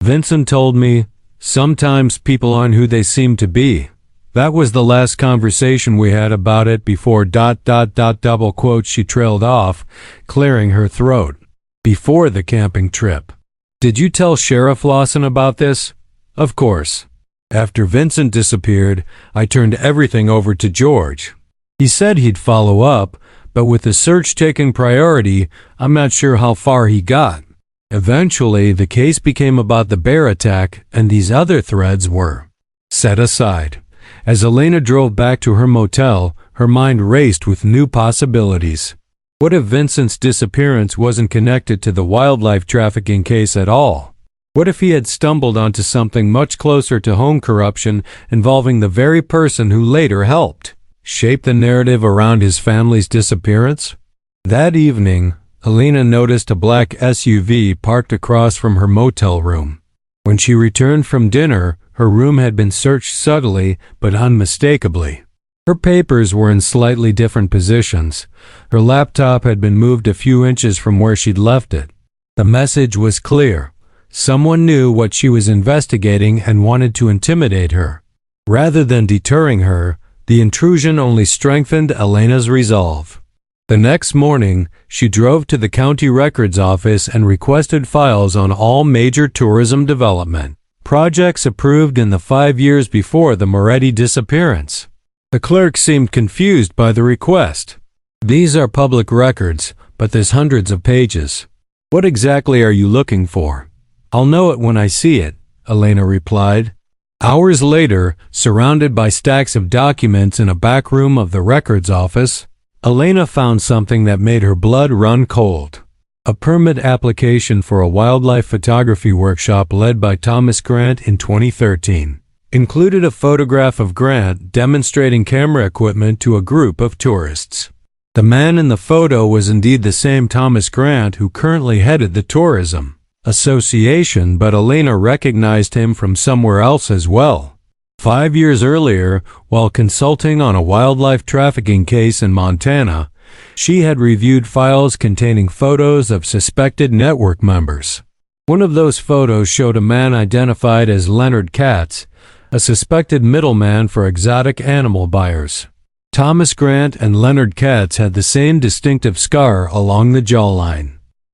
Vincent told me, sometimes people aren't who they seem to be. That was the last conversation we had about it before ... double quotes. She trailed off, clearing her throat. Before the camping trip. Did you tell Sheriff Lawson about this? Of course. After Vincent disappeared, I turned everything over to George. He said he'd follow up, but with the search taking priority, I'm not sure how far he got. Eventually, the case became about the bear attack, and these other threads were set aside. As Elena drove back to her motel, her mind raced with new possibilities. What if Vincent's disappearance wasn't connected to the wildlife trafficking case at all? What if he had stumbled onto something much closer to home corruption involving the very person who later helped shape the narrative around his family's disappearance? That evening, Elena noticed a black SUV parked across from her motel room. When she returned from dinner, her room had been searched subtly but unmistakably. Her papers were in slightly different positions. Her laptop had been moved a few inches from where she'd left it. The message was clear. Someone knew what she was investigating and wanted to intimidate her. Rather than deterring her, the intrusion only strengthened Elena's resolve. The next morning, she drove to the county records office and requested files on all major tourism development projects approved in the 5 years before the Moretti disappearance. The clerk seemed confused by the request. These are public records, but there's hundreds of pages. What exactly are you looking for? I'll know it when I see it, Elena replied. Hours later, surrounded by stacks of documents in a back room of the records office, Elena found something that made her blood run cold. A permit application for a wildlife photography workshop led by Thomas Grant in 2013 included a photograph of Grant demonstrating camera equipment to a group of tourists. The man in the photo was indeed the same Thomas Grant who currently headed the tourism association, but Elena recognized him from somewhere else as well. 5 years earlier, while consulting on a wildlife trafficking case in Montana, she had reviewed files containing photos of suspected network members. One of those photos showed a man identified as Leonard Katz, a suspected middleman for exotic animal buyers. Thomas Grant and Leonard Katz had the same distinctive scar along the jawline.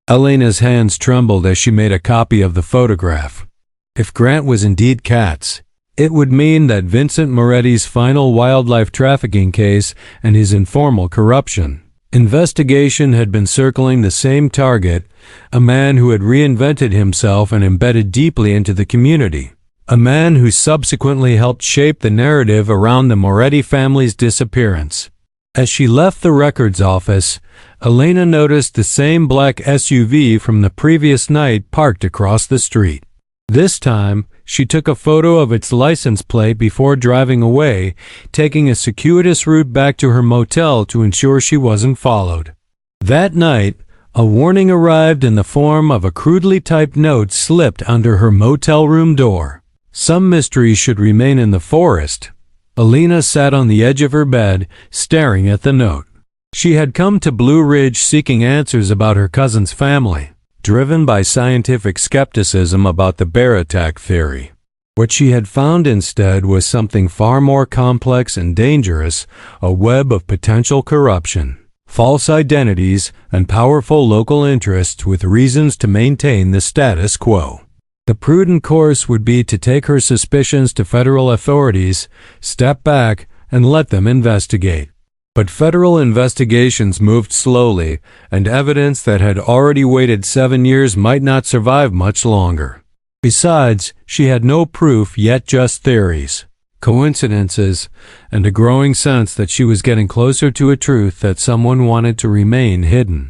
Elena's hands trembled as she made a copy of the photograph. If Grant was indeed Katz, it would mean that Vincent Moretti's final wildlife trafficking case and his informal corruption investigation had been circling the same target, a man who had reinvented himself and embedded deeply into the community. A man who subsequently helped shape the narrative around the Moretti family's disappearance. As she left the records office, Elena noticed the same black SUV from the previous night parked across the street. This time, she took a photo of its license plate before driving away, taking a circuitous route back to her motel to ensure she wasn't followed. That night, a warning arrived in the form of a crudely typed note slipped under her motel room door. Some mystery should remain in the forest. Elena sat on the edge of her bed, staring at the note. She had come to Blue Ridge seeking answers about her cousin's family, driven by scientific skepticism about the bear attack theory. What she had found instead was something far more complex and dangerous, a web of potential corruption, false identities, and powerful local interests with reasons to maintain the status quo. The prudent course would be to take her suspicions to federal authorities, step back, and let them investigate. But federal investigations moved slowly, and evidence that had already waited 7 years might not survive much longer. Besides, she had no proof, yet just theories, coincidences, and a growing sense that she was getting closer to a truth that someone wanted to remain hidden.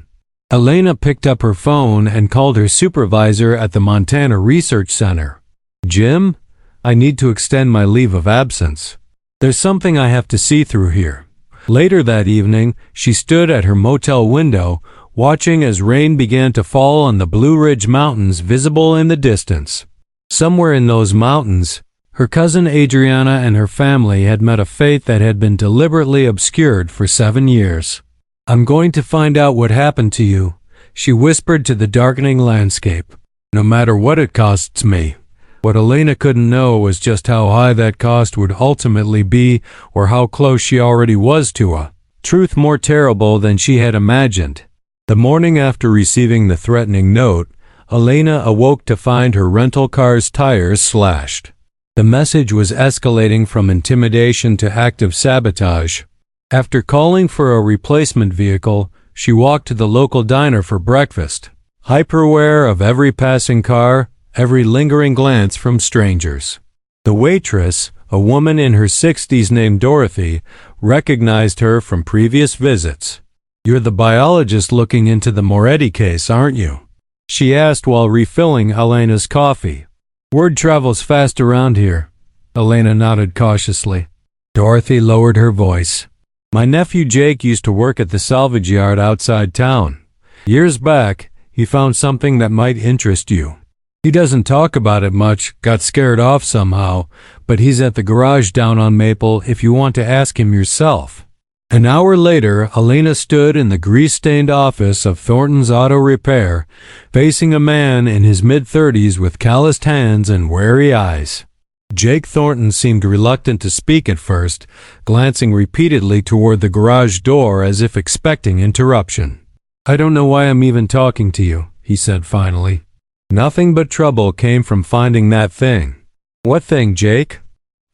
Elena picked up her phone and called her supervisor at the Montana Research Center. Jim, I need to extend my leave of absence. There's something I have to see through here. Later that evening, she stood at her motel window, watching as rain began to fall on the Blue Ridge Mountains visible in the distance. Somewhere in those mountains, her cousin Adriana and her family had met a fate that had been deliberately obscured for 7 years. I'm going to find out what happened to you, she whispered to the darkening landscape, no matter what it costs me. What Elena couldn't know was just how high that cost would ultimately be, or how close she already was to a truth more terrible than she had imagined. The morning after receiving the threatening note, Elena awoke to find her rental car's tires slashed. The message was escalating from intimidation to active sabotage. After calling for a replacement vehicle, she walked to the local diner for breakfast, hyper-aware of every passing car, every lingering glance from strangers. The waitress, a woman in her 60s named Dorothy, recognized her from previous visits. "You're the biologist looking into the Moretti case, aren't you?" she asked while refilling Elena's coffee. "Word travels fast around here." Elena nodded cautiously. Dorothy lowered her voice. "My nephew Jake used to work at the salvage yard outside town. Years back, he found something that might interest you. He doesn't talk about it much, got scared off somehow, but he's at the garage down on Maple if you want to ask him yourself." An hour later, Elena stood in the grease-stained office of Thornton's Auto Repair, facing a man in his mid-30s with calloused hands and wary eyes. Jake Thornton seemed reluctant to speak at first, glancing repeatedly toward the garage door as if expecting interruption. "I don't know why I'm even talking to you," he said finally. "Nothing but trouble came from finding that thing." "What thing, Jake?"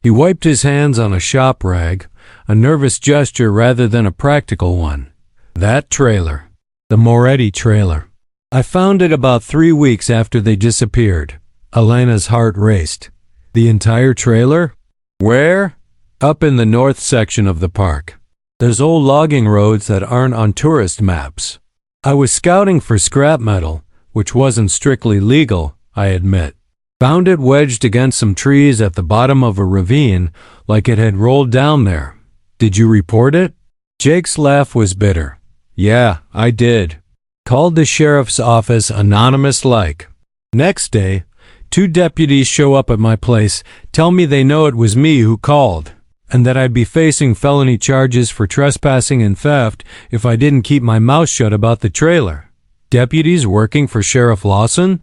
He wiped his hands on a shop rag, a nervous gesture rather than a practical one. "That trailer. The Moretti trailer. I found it about 3 weeks after they disappeared." Elena's heart raced. "The entire trailer? Where?" "Up in the north section of the park. There's old logging roads that aren't on tourist maps. I was scouting for scrap metal, which wasn't strictly legal, I admit. Found it wedged against some trees at the bottom of a ravine, like it had rolled down there." "Did you report it?" Jake's laugh was bitter. "Yeah, I did. Called the sheriff's office anonymous-like. Next day, 2 deputies show up at my place, tell me they know it was me who called, and that I'd be facing felony charges for trespassing and theft if I didn't keep my mouth shut about the trailer." "Deputies working for Sheriff Lawson?"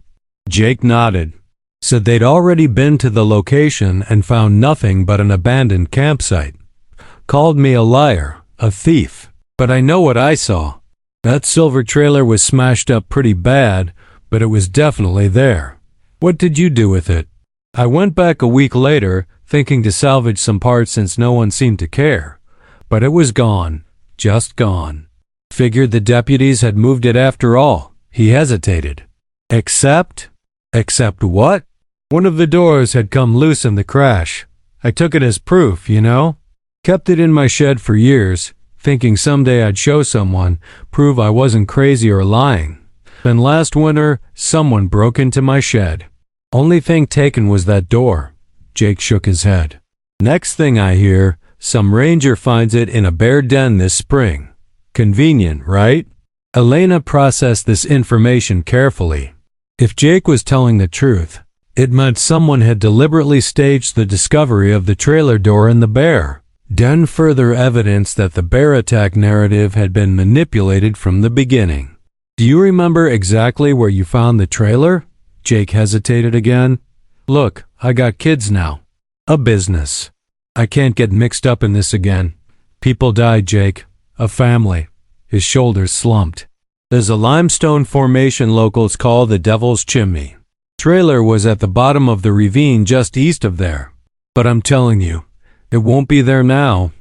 Jake nodded. "Said they'd already been to the location and found nothing but an abandoned campsite. Called me a liar, a thief, but I know what I saw. That silver trailer was smashed up pretty bad, but it was definitely there." "What did you do with it?" "I went back a week later, thinking to salvage some parts since no one seemed to care. But it was gone, just gone. Figured the deputies had moved it after all." He hesitated. "Except?" "Except what?" "One of the doors had come loose in the crash. I took it as proof, you know. Kept it in my shed for years, thinking someday I'd show someone, prove I wasn't crazy or lying. Then last winter, someone broke into my shed. Only thing taken was that door." Jake shook his head. "Next thing I hear, some ranger finds it in a bear den this spring. Convenient, right?" Elena processed this information carefully. If Jake was telling the truth, it meant someone had deliberately staged the discovery of the trailer door and the bear. Den further evidence that the bear attack narrative had been manipulated from the beginning. "Do you remember exactly where you found the trailer?" Jake hesitated again. "Look, I got kids now. A business. I can't get mixed up in this again. People died, Jake. A family." His shoulders slumped. "There's a limestone formation locals call the Devil's Chimney. Trailer was at the bottom of the ravine just east of there. But I'm telling you, it won't be there now."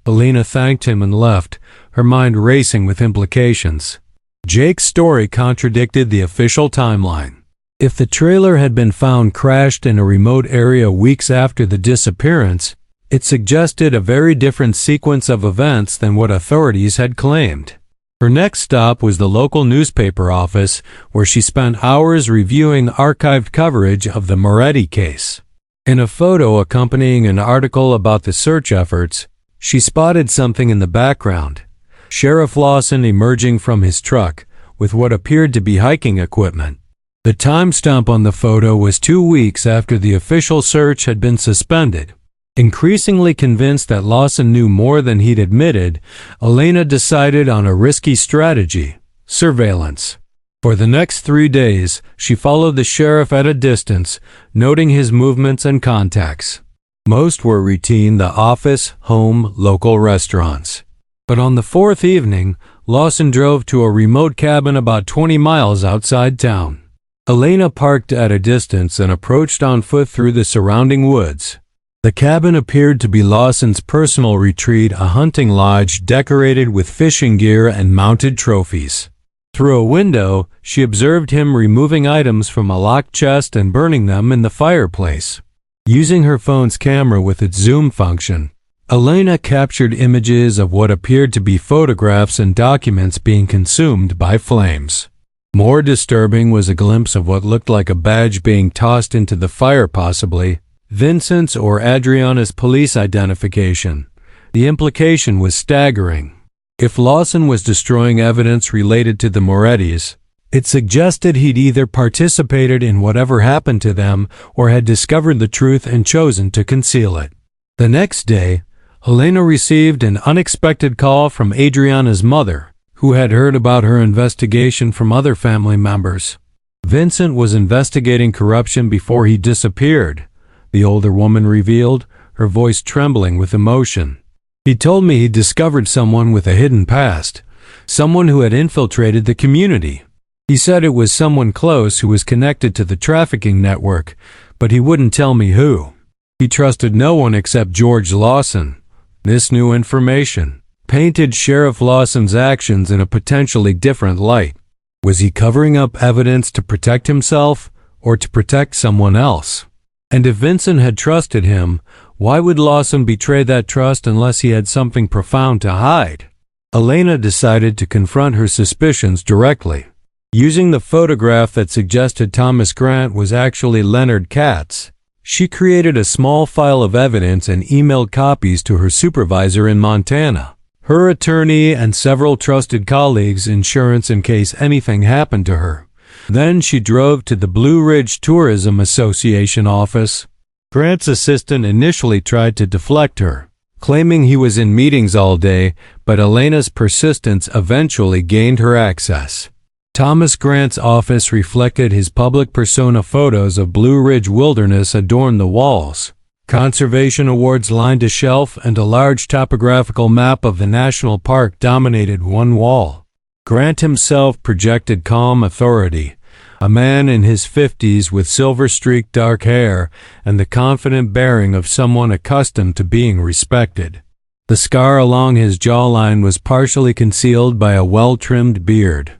Elena thanked him and left, her mind racing with implications. Jake's story contradicted the official timeline. If the trailer had been found crashed in a remote area weeks after the disappearance, it suggested a very different sequence of events than what authorities had claimed. Her next stop was the local newspaper office, where she spent hours reviewing archived coverage of the Moretti case. In a photo accompanying an article about the search efforts, she spotted something in the background. Sheriff Lawson emerging from his truck with what appeared to be hiking equipment. The timestamp on the photo was 2 weeks after the official search had been suspended. Increasingly convinced that Lawson knew more than he'd admitted, Elena decided on a risky strategy: surveillance. For the next 3 days, she followed the sheriff at a distance, noting his movements and contacts. Most were routine: the office, home, local restaurants. But on the 4th evening, Lawson drove to a remote cabin about 20 miles outside town. Elena parked at a distance and approached on foot through the surrounding woods. The cabin appeared to be Lawson's personal retreat, a hunting lodge decorated with fishing gear and mounted trophies. Through a window, she observed him removing items from a locked chest and burning them in the fireplace. Using her phone's camera with its zoom function, Elena captured images of what appeared to be photographs and documents being consumed by flames. More disturbing was a glimpse of what looked like a badge being tossed into the fire, possibly Vincent's or Adriana's police identification. The implication was staggering. If Lawson was destroying evidence related to the Morettis, it suggested he'd either participated in whatever happened to them or had discovered the truth and chosen to conceal it. The next day, Helena received an unexpected call from Adriana's mother, who had heard about her investigation from other family members. Vincent was investigating corruption before he disappeared, the older woman revealed, her voice trembling with emotion. He told me he discovered someone with a hidden past, someone who had infiltrated the community. He said it was someone close who was connected to the trafficking network, but he wouldn't tell me who. He trusted no one except George Lawson. This new information painted Sheriff Lawson's actions in a potentially different light. Was he covering up evidence to protect himself or to protect someone else? And if Vincent had trusted him, why would Lawson betray that trust unless he had something profound to hide? Elena decided to confront her suspicions directly. Using the photograph that suggested Thomas Grant was actually Leonard Katz, she created a small file of evidence and emailed copies to her supervisor in Montana, her attorney, and several trusted colleagues' insurance in case anything happened to her. Then she drove to the Blue Ridge Tourism Association office. Grant's assistant initially tried to deflect her, claiming he was in meetings all day, but Elena's persistence eventually gained her access. Thomas Grant's office reflected his public persona. Photos of Blue Ridge Wilderness adorned the walls. Conservation awards lined a shelf, and a large topographical map of the national park dominated one wall. Grant himself projected calm authority, a man in his 50s with silver-streaked dark hair and the confident bearing of someone accustomed to being respected. The scar along his jawline was partially concealed by a well-trimmed beard.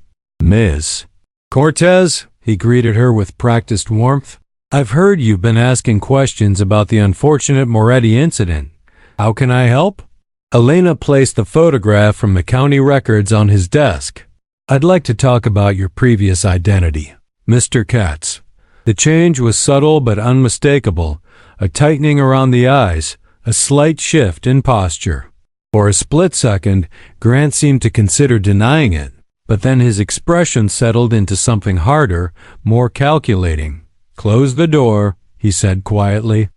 "Ms. Cortez," he greeted her with practiced warmth, "I've heard you've been asking questions about the unfortunate Moretti incident. How can I help?" Elena placed the photograph from the county records on his desk. "I'd like to talk about your previous identity, Mr. Katz." The change was subtle but unmistakable, a tightening around the eyes, a slight shift in posture. For a split second, Grant seemed to consider denying it, but then his expression settled into something harder, more calculating. "Close the door," he said quietly.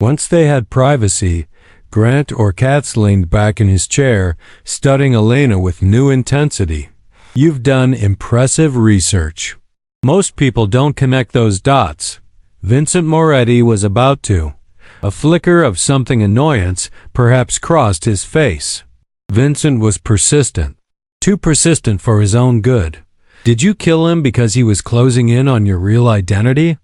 Once they had privacy, Grant or Katz leaned back in his chair, studying Elena with new intensity. "You've done impressive research. Most people don't connect those dots. Vincent Moretti was about to." A flicker of something annoyance perhaps crossed his face. Vincent was persistent. Too persistent for his own good. Did you kill him because he was closing in on your real identity?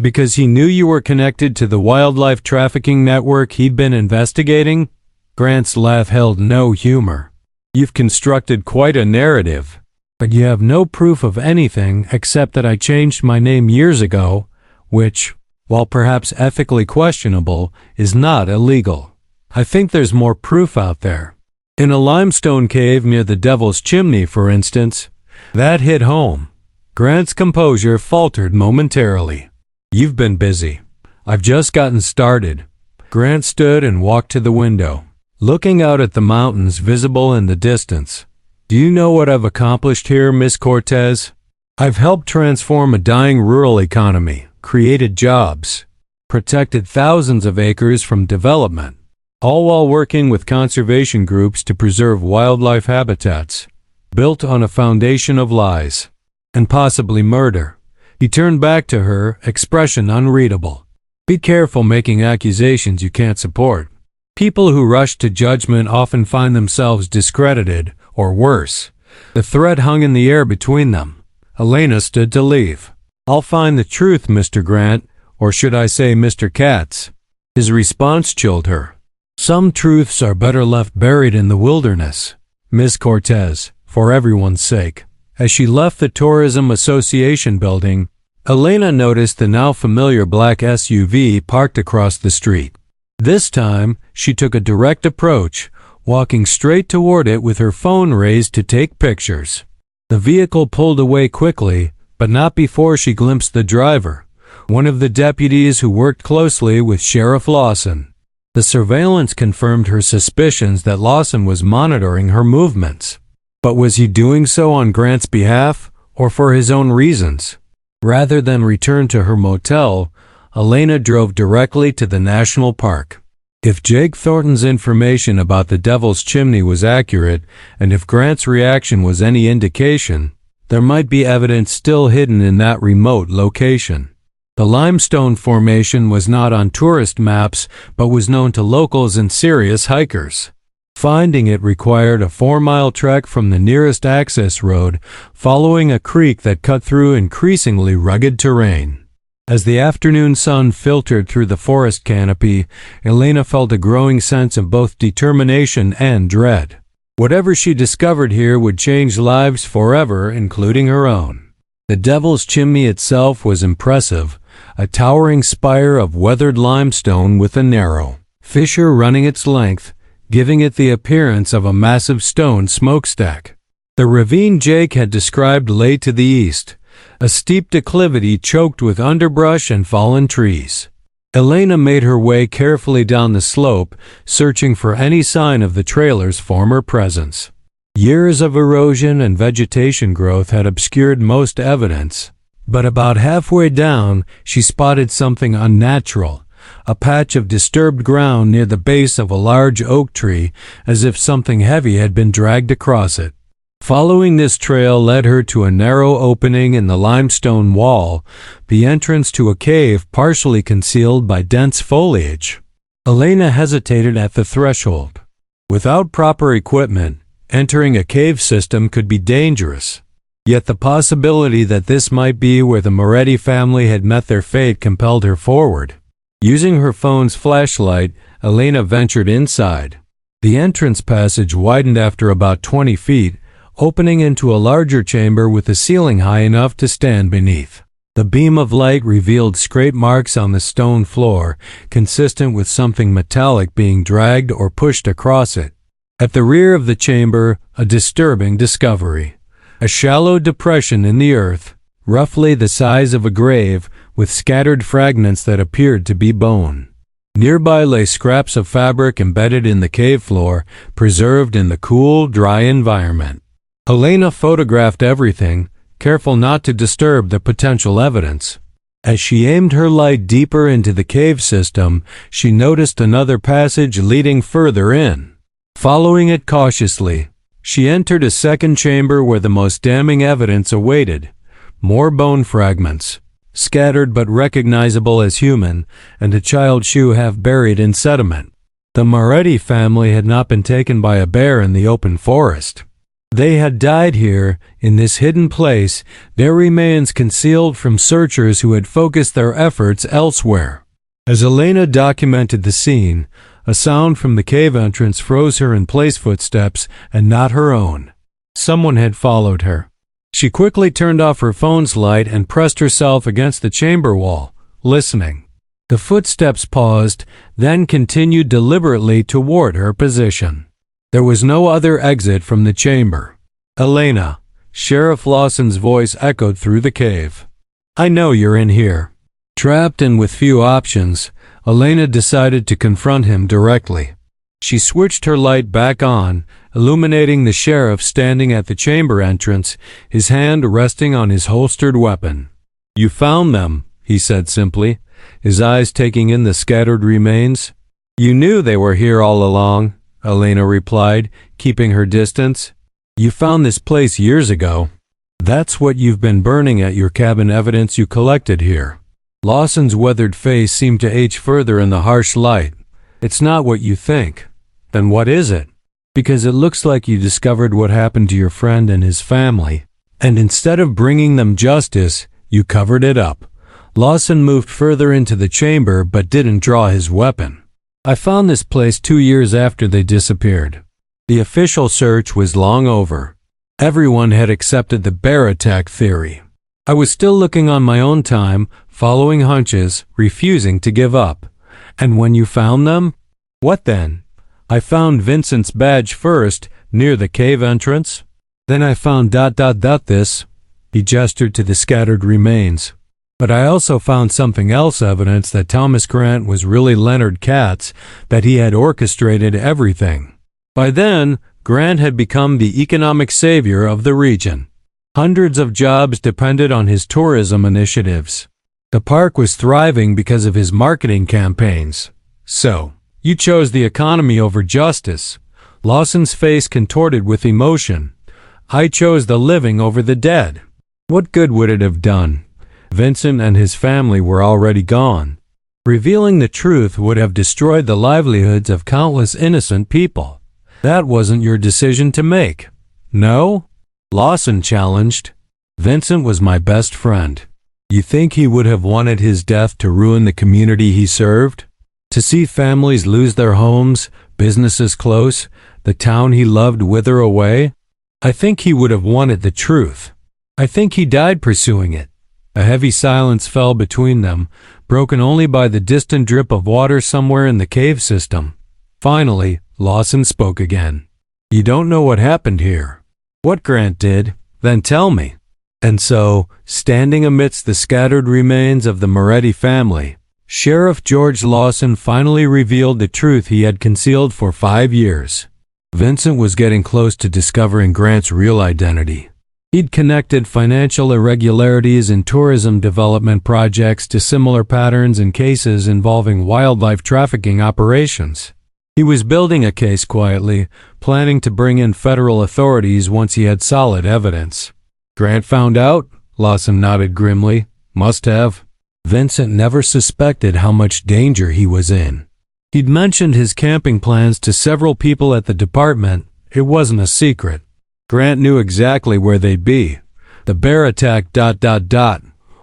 Because he knew you were connected to the wildlife trafficking network he'd been investigating? Grant's laugh held no humor. "You've constructed quite a narrative, but you have no proof of anything except that I changed my name years ago, which, while perhaps ethically questionable, is not illegal. I think there's more proof out there. In a limestone cave near the Devil's Chimney, for instance." That hit home. Grant's composure faltered momentarily. "You've been busy. I've just gotten started." Grant stood and walked to the window, looking out at the mountains visible in the distance. "Do you know what I've accomplished here, Miss Cortez? I've helped transform a dying rural economy, created jobs, protected thousands of acres from development, all while working with conservation groups to preserve wildlife habitats, built on a foundation of lies, and possibly murder." He turned back to her, expression unreadable. "Be careful making accusations you can't support. People who rush to judgment often find themselves discredited, or worse." The threat hung in the air between them. Elena stood to leave. "I'll find the truth, Mr. Grant, or should I say Mr. Katz." His response chilled her. Some truths are better left buried in the wilderness, Miss Cortez, for everyone's sake. As she left the Tourism Association building, Elena noticed the now familiar black SUV parked across the street. This time, she took a direct approach, walking straight toward it with her phone raised to take pictures. The vehicle pulled away quickly, but not before she glimpsed the driver, one of the deputies who worked closely with Sheriff Lawson. The surveillance confirmed her suspicions that Lawson was monitoring her movements. But was he doing so on Grant's behalf, or for his own reasons? Rather than return to her motel, Elena drove directly to the national park. If Jake Thornton's information about the Devil's Chimney was accurate, and if Grant's reaction was any indication, there might be evidence still hidden in that remote location. The limestone formation was not on tourist maps, but was known to locals and serious hikers. Finding it required a 4-mile trek from the nearest access road, following a creek that cut through increasingly rugged terrain. As the afternoon sun filtered through the forest canopy, Elena felt a growing sense of both determination and dread. Whatever she discovered here would change lives forever, including her own. The Devil's Chimney itself was impressive, a towering spire of weathered limestone with a narrow fissure running its length, giving it the appearance of a massive stone smokestack. The ravine Jake had described lay to the east, a steep declivity choked with underbrush and fallen trees. Elena made her way carefully down the slope, searching for any sign of the trailer's former presence. Years of erosion and vegetation growth had obscured most evidence, but about halfway down she spotted something unnatural. A patch of disturbed ground near the base of a large oak tree, as if something heavy had been dragged across it. Following this trail led her to a narrow opening in the limestone wall, the entrance to a cave partially concealed by dense foliage. Elena hesitated at the threshold. Without proper equipment, entering a cave system could be dangerous. Yet the possibility that this might be where the Moretti family had met their fate compelled her forward. Using her phone's flashlight, Elena ventured inside. The entrance passage widened after about 20 feet, opening into a larger chamber with a ceiling high enough to stand beneath. The beam of light revealed scrape marks on the stone floor, consistent with something metallic being dragged or pushed across it. At the rear of the chamber, a disturbing discovery. A shallow depression in the earth, roughly the size of a grave, with scattered fragments that appeared to be bone. Nearby lay scraps of fabric embedded in the cave floor, preserved in the cool, dry environment. Elena photographed everything, careful not to disturb the potential evidence. As she aimed her light deeper into the cave system, she noticed another passage leading further in. Following it cautiously, she entered a second chamber where the most damning evidence awaited. More bone fragments, scattered but recognizable as human, and a child's shoe half buried in sediment. The Moretti family had not been taken by a bear in the open forest. They had died here, in this hidden place, their remains concealed from searchers who had focused their efforts elsewhere. As Elena documented the scene, a sound from the cave entrance froze her in place. Footsteps, and not her own. Someone had followed her. She quickly turned off her phone's light and pressed herself against the chamber wall, listening. The footsteps paused, then continued deliberately toward her position. There was no other exit from the chamber. "Elena," Sheriff Lawson's voice echoed through the cave. "I know you're in here." Trapped and with few options, Elena decided to confront him directly. She switched her light back on, illuminating the sheriff standing at the chamber entrance, his hand resting on his holstered weapon. "You found them," he said simply, his eyes taking in the scattered remains. "You knew they were here all along," Elena replied, keeping her distance. "You found this place years ago. That's what you've been burning at your cabin, evidence you collected here." Lawson's weathered face seemed to age further in the harsh light. "It's not what you think." "Then what is it?" "Because it looks like you discovered what happened to your friend and his family, and instead of bringing them justice, you covered it up." Lawson moved further into the chamber but didn't draw his weapon. I found this place 2 years after they disappeared. The official search was long over. Everyone had accepted the bear attack theory. I was still looking on my own time, following hunches, refusing to give up. And when you found them? What then? I found Vincent's badge first, near the cave entrance. Then I found this. He gestured to the scattered remains. But I also found something else, evidence that Thomas Grant was really Leonard Katz, that he had orchestrated everything. By then, Grant had become the economic savior of the region. Hundreds of jobs depended on his tourism initiatives. The park was thriving because of his marketing campaigns. So, you chose the economy over justice. Lawson's face contorted with emotion. I chose the living over the dead. What good would it have done? Vincent and his family were already gone. Revealing the truth would have destroyed the livelihoods of countless innocent people. That wasn't your decision to make. No? Lawson challenged. Vincent was my best friend. You think he would have wanted his death to ruin the community he served? To see families lose their homes, businesses close, the town he loved wither away? I think he would have wanted the truth. I think he died pursuing it. A heavy silence fell between them, broken only by the distant drip of water somewhere in the cave system. Finally, Lawson spoke again. You don't know what happened here. What Grant did, then tell me. And so, standing amidst the scattered remains of the Moretti family, Sheriff George Lawson finally revealed the truth he had concealed for 5 years. Vincent was getting close to discovering Grant's real identity. He'd connected financial irregularities in tourism development projects to similar patterns in cases involving wildlife trafficking operations. He was building a case quietly, planning to bring in federal authorities once he had solid evidence. Grant found out? Lawson nodded grimly. Must have. Vincent never suspected how much danger he was in. He'd mentioned his camping plans to several people at the department. It wasn't a secret. Grant knew exactly where they'd be. The bear attack ...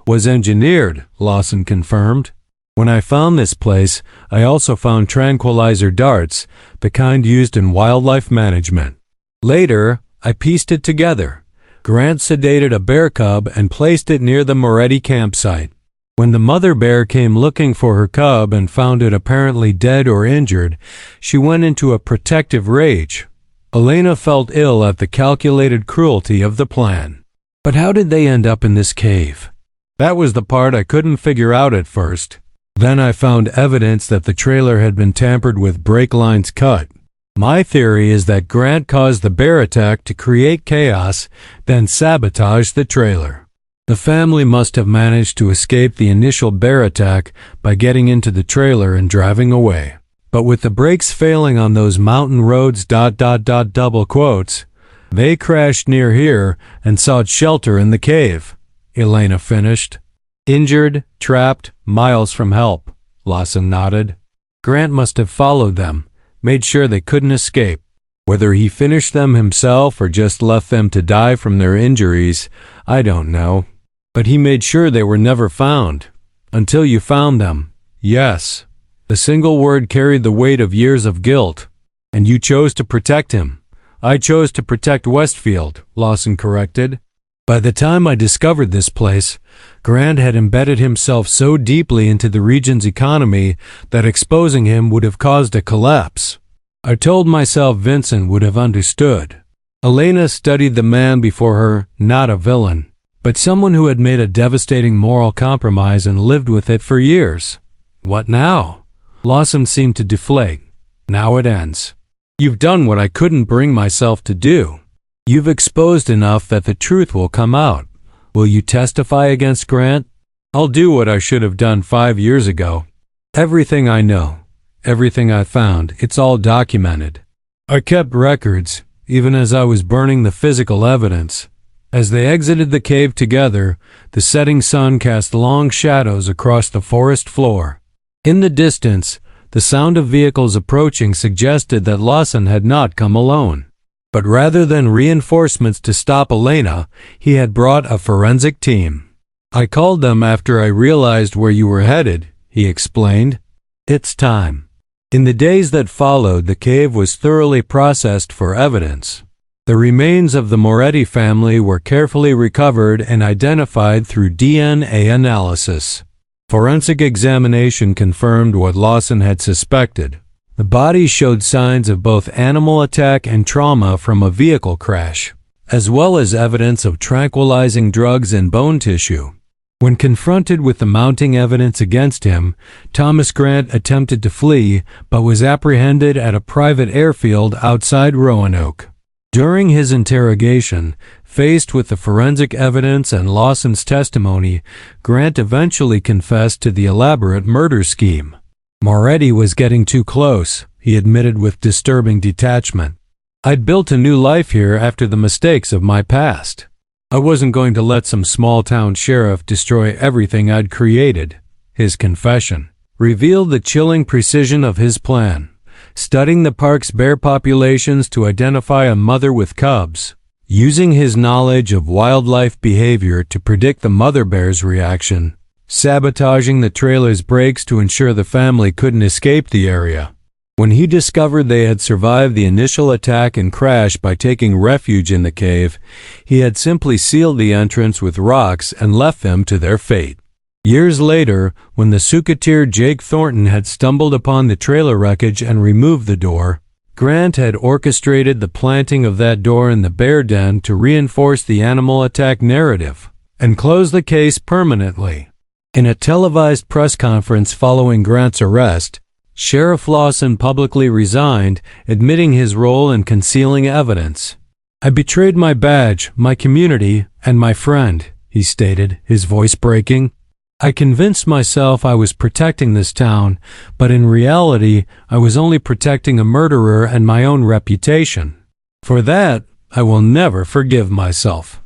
was engineered, Lawson confirmed. When I found this place, I also found tranquilizer darts, the kind used in wildlife management. Later, I pieced it together. Grant sedated a bear cub and placed it near the Moretti campsite. When the mother bear came looking for her cub and found it apparently dead or injured, she went into a protective rage. Elena felt ill at the calculated cruelty of the plan. But how did they end up in this cave? That was the part I couldn't figure out at first. Then I found evidence that the trailer had been tampered with, brake lines cut. My theory is that Grant caused the bear attack to create chaos, then sabotage the trailer. The family must have managed to escape the initial bear attack by getting into the trailer and driving away. But with the brakes failing on those mountain roads ... double quotes, they crashed near here and sought shelter in the cave, Elena finished. Injured, trapped, miles from help, Lawson nodded. Grant must have followed them, made sure they couldn't escape. Whether he finished them himself or just left them to die from their injuries, I don't know. But he made sure they were never found. Until you found them, yes. The single word carried the weight of years of guilt. And you chose to protect him. I chose to protect Westfield, Lawson corrected. By the time I discovered this place, Grant had embedded himself so deeply into the region's economy that exposing him would have caused a collapse. I told myself Vincent would have understood. Elena studied the man before her, not a villain, but someone who had made a devastating moral compromise and lived with it for years. What now? Lawson seemed to deflate. Now it ends. You've done what I couldn't bring myself to do. You've exposed enough that the truth will come out. Will you testify against Grant? I'll do what I should have done 5 years ago. Everything I know, everything I found, it's all documented. I kept records, even as I was burning the physical evidence. As they exited the cave together, the setting sun cast long shadows across the forest floor. In the distance, the sound of vehicles approaching suggested that Lawson had not come alone. But rather than reinforcements to stop Elena, he had brought a forensic team. "I called them after I realized where you were headed," he explained. "It's time." In the days that followed, the cave was thoroughly processed for evidence. The remains of the Moretti family were carefully recovered and identified through DNA analysis. Forensic examination confirmed what Lawson had suspected. The bodies showed signs of both animal attack and trauma from a vehicle crash, as well as evidence of tranquilizing drugs and bone tissue. When confronted with the mounting evidence against him, Thomas Grant attempted to flee but was apprehended at a private airfield outside Roanoke. During his interrogation, faced with the forensic evidence and Lawson's testimony, Grant eventually confessed to the elaborate murder scheme. "Moretti was getting too close," he admitted with disturbing detachment. "I'd built a new life here after the mistakes of my past. I wasn't going to let some small-town sheriff destroy everything I'd created." His confession revealed the chilling precision of his plan, studying the park's bear populations to identify a mother with cubs, using his knowledge of wildlife behavior to predict the mother bear's reaction, sabotaging the trailer's brakes to ensure the family couldn't escape the area. When he discovered they had survived the initial attack and crash by taking refuge in the cave, he had simply sealed the entrance with rocks and left them to their fate. Years later, when the Suketeer Jake Thornton had stumbled upon the trailer wreckage and removed the door, Grant had orchestrated the planting of that door in the bear den to reinforce the animal attack narrative and close the case permanently. In a televised press conference following Grant's arrest, Sheriff Lawson publicly resigned, admitting his role in concealing evidence. "I betrayed my badge, my community, and my friend," he stated, his voice breaking. "I convinced myself I was protecting this town, but in reality, I was only protecting a murderer and my own reputation. For that, I will never forgive myself."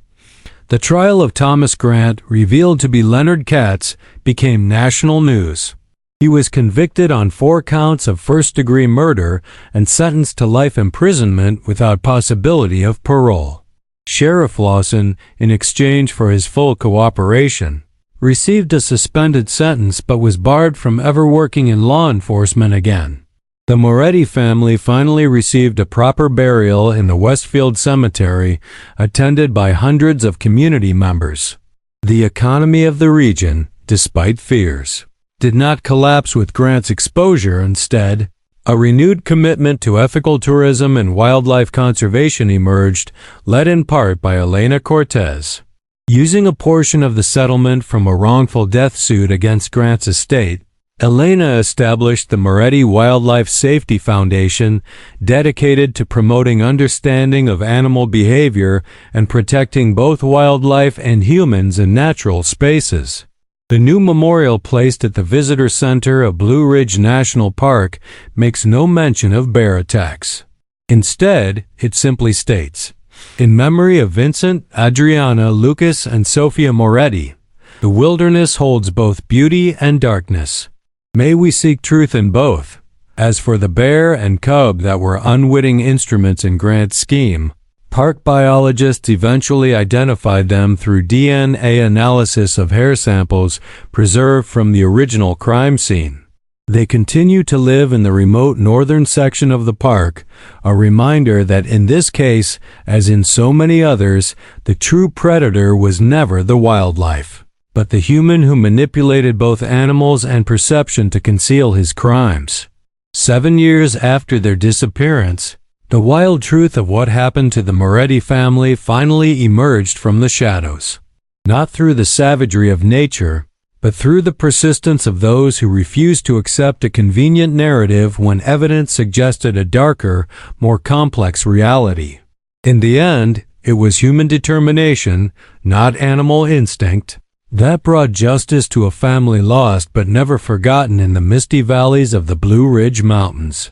The trial of Thomas Grant, revealed to be Leonard Katz, became national news. He was convicted on 4 counts of first-degree murder and sentenced to life imprisonment without possibility of parole. Sheriff Lawson, in exchange for his full cooperation, received a suspended sentence but was barred from ever working in law enforcement again. The Moretti family finally received a proper burial in the Westfield Cemetery, attended by hundreds of community members. The economy of the region, despite fears, did not collapse with Grant's exposure. Instead, a renewed commitment to ethical tourism and wildlife conservation emerged, led in part by Elena Cortez. Using a portion of the settlement from a wrongful death suit against Grant's estate, Elena established the Moretti Wildlife Safety Foundation, dedicated to promoting understanding of animal behavior and protecting both wildlife and humans in natural spaces. The new memorial placed at the Visitor Center of Blue Ridge National Park makes no mention of bear attacks. Instead, it simply states, "In memory of Vincent, Adriana, Lucas, and Sophia Moretti, the wilderness holds both beauty and darkness. May we seek truth in both." As for the bear and cub that were unwitting instruments in Grant's scheme, park biologists eventually identified them through DNA analysis of hair samples preserved from the original crime scene. They continue to live in the remote northern section of the park, a reminder that in this case, as in so many others, the true predator was never the wildlife, but the human who manipulated both animals and perception to conceal his crimes. 7 years after their disappearance, the wild truth of what happened to the Moretti family finally emerged from the shadows. Not through the savagery of nature, but through the persistence of those who refused to accept a convenient narrative when evidence suggested a darker, more complex reality. In the end, it was human determination, not animal instinct, that brought justice to a family lost but never forgotten in the misty valleys of the Blue Ridge Mountains.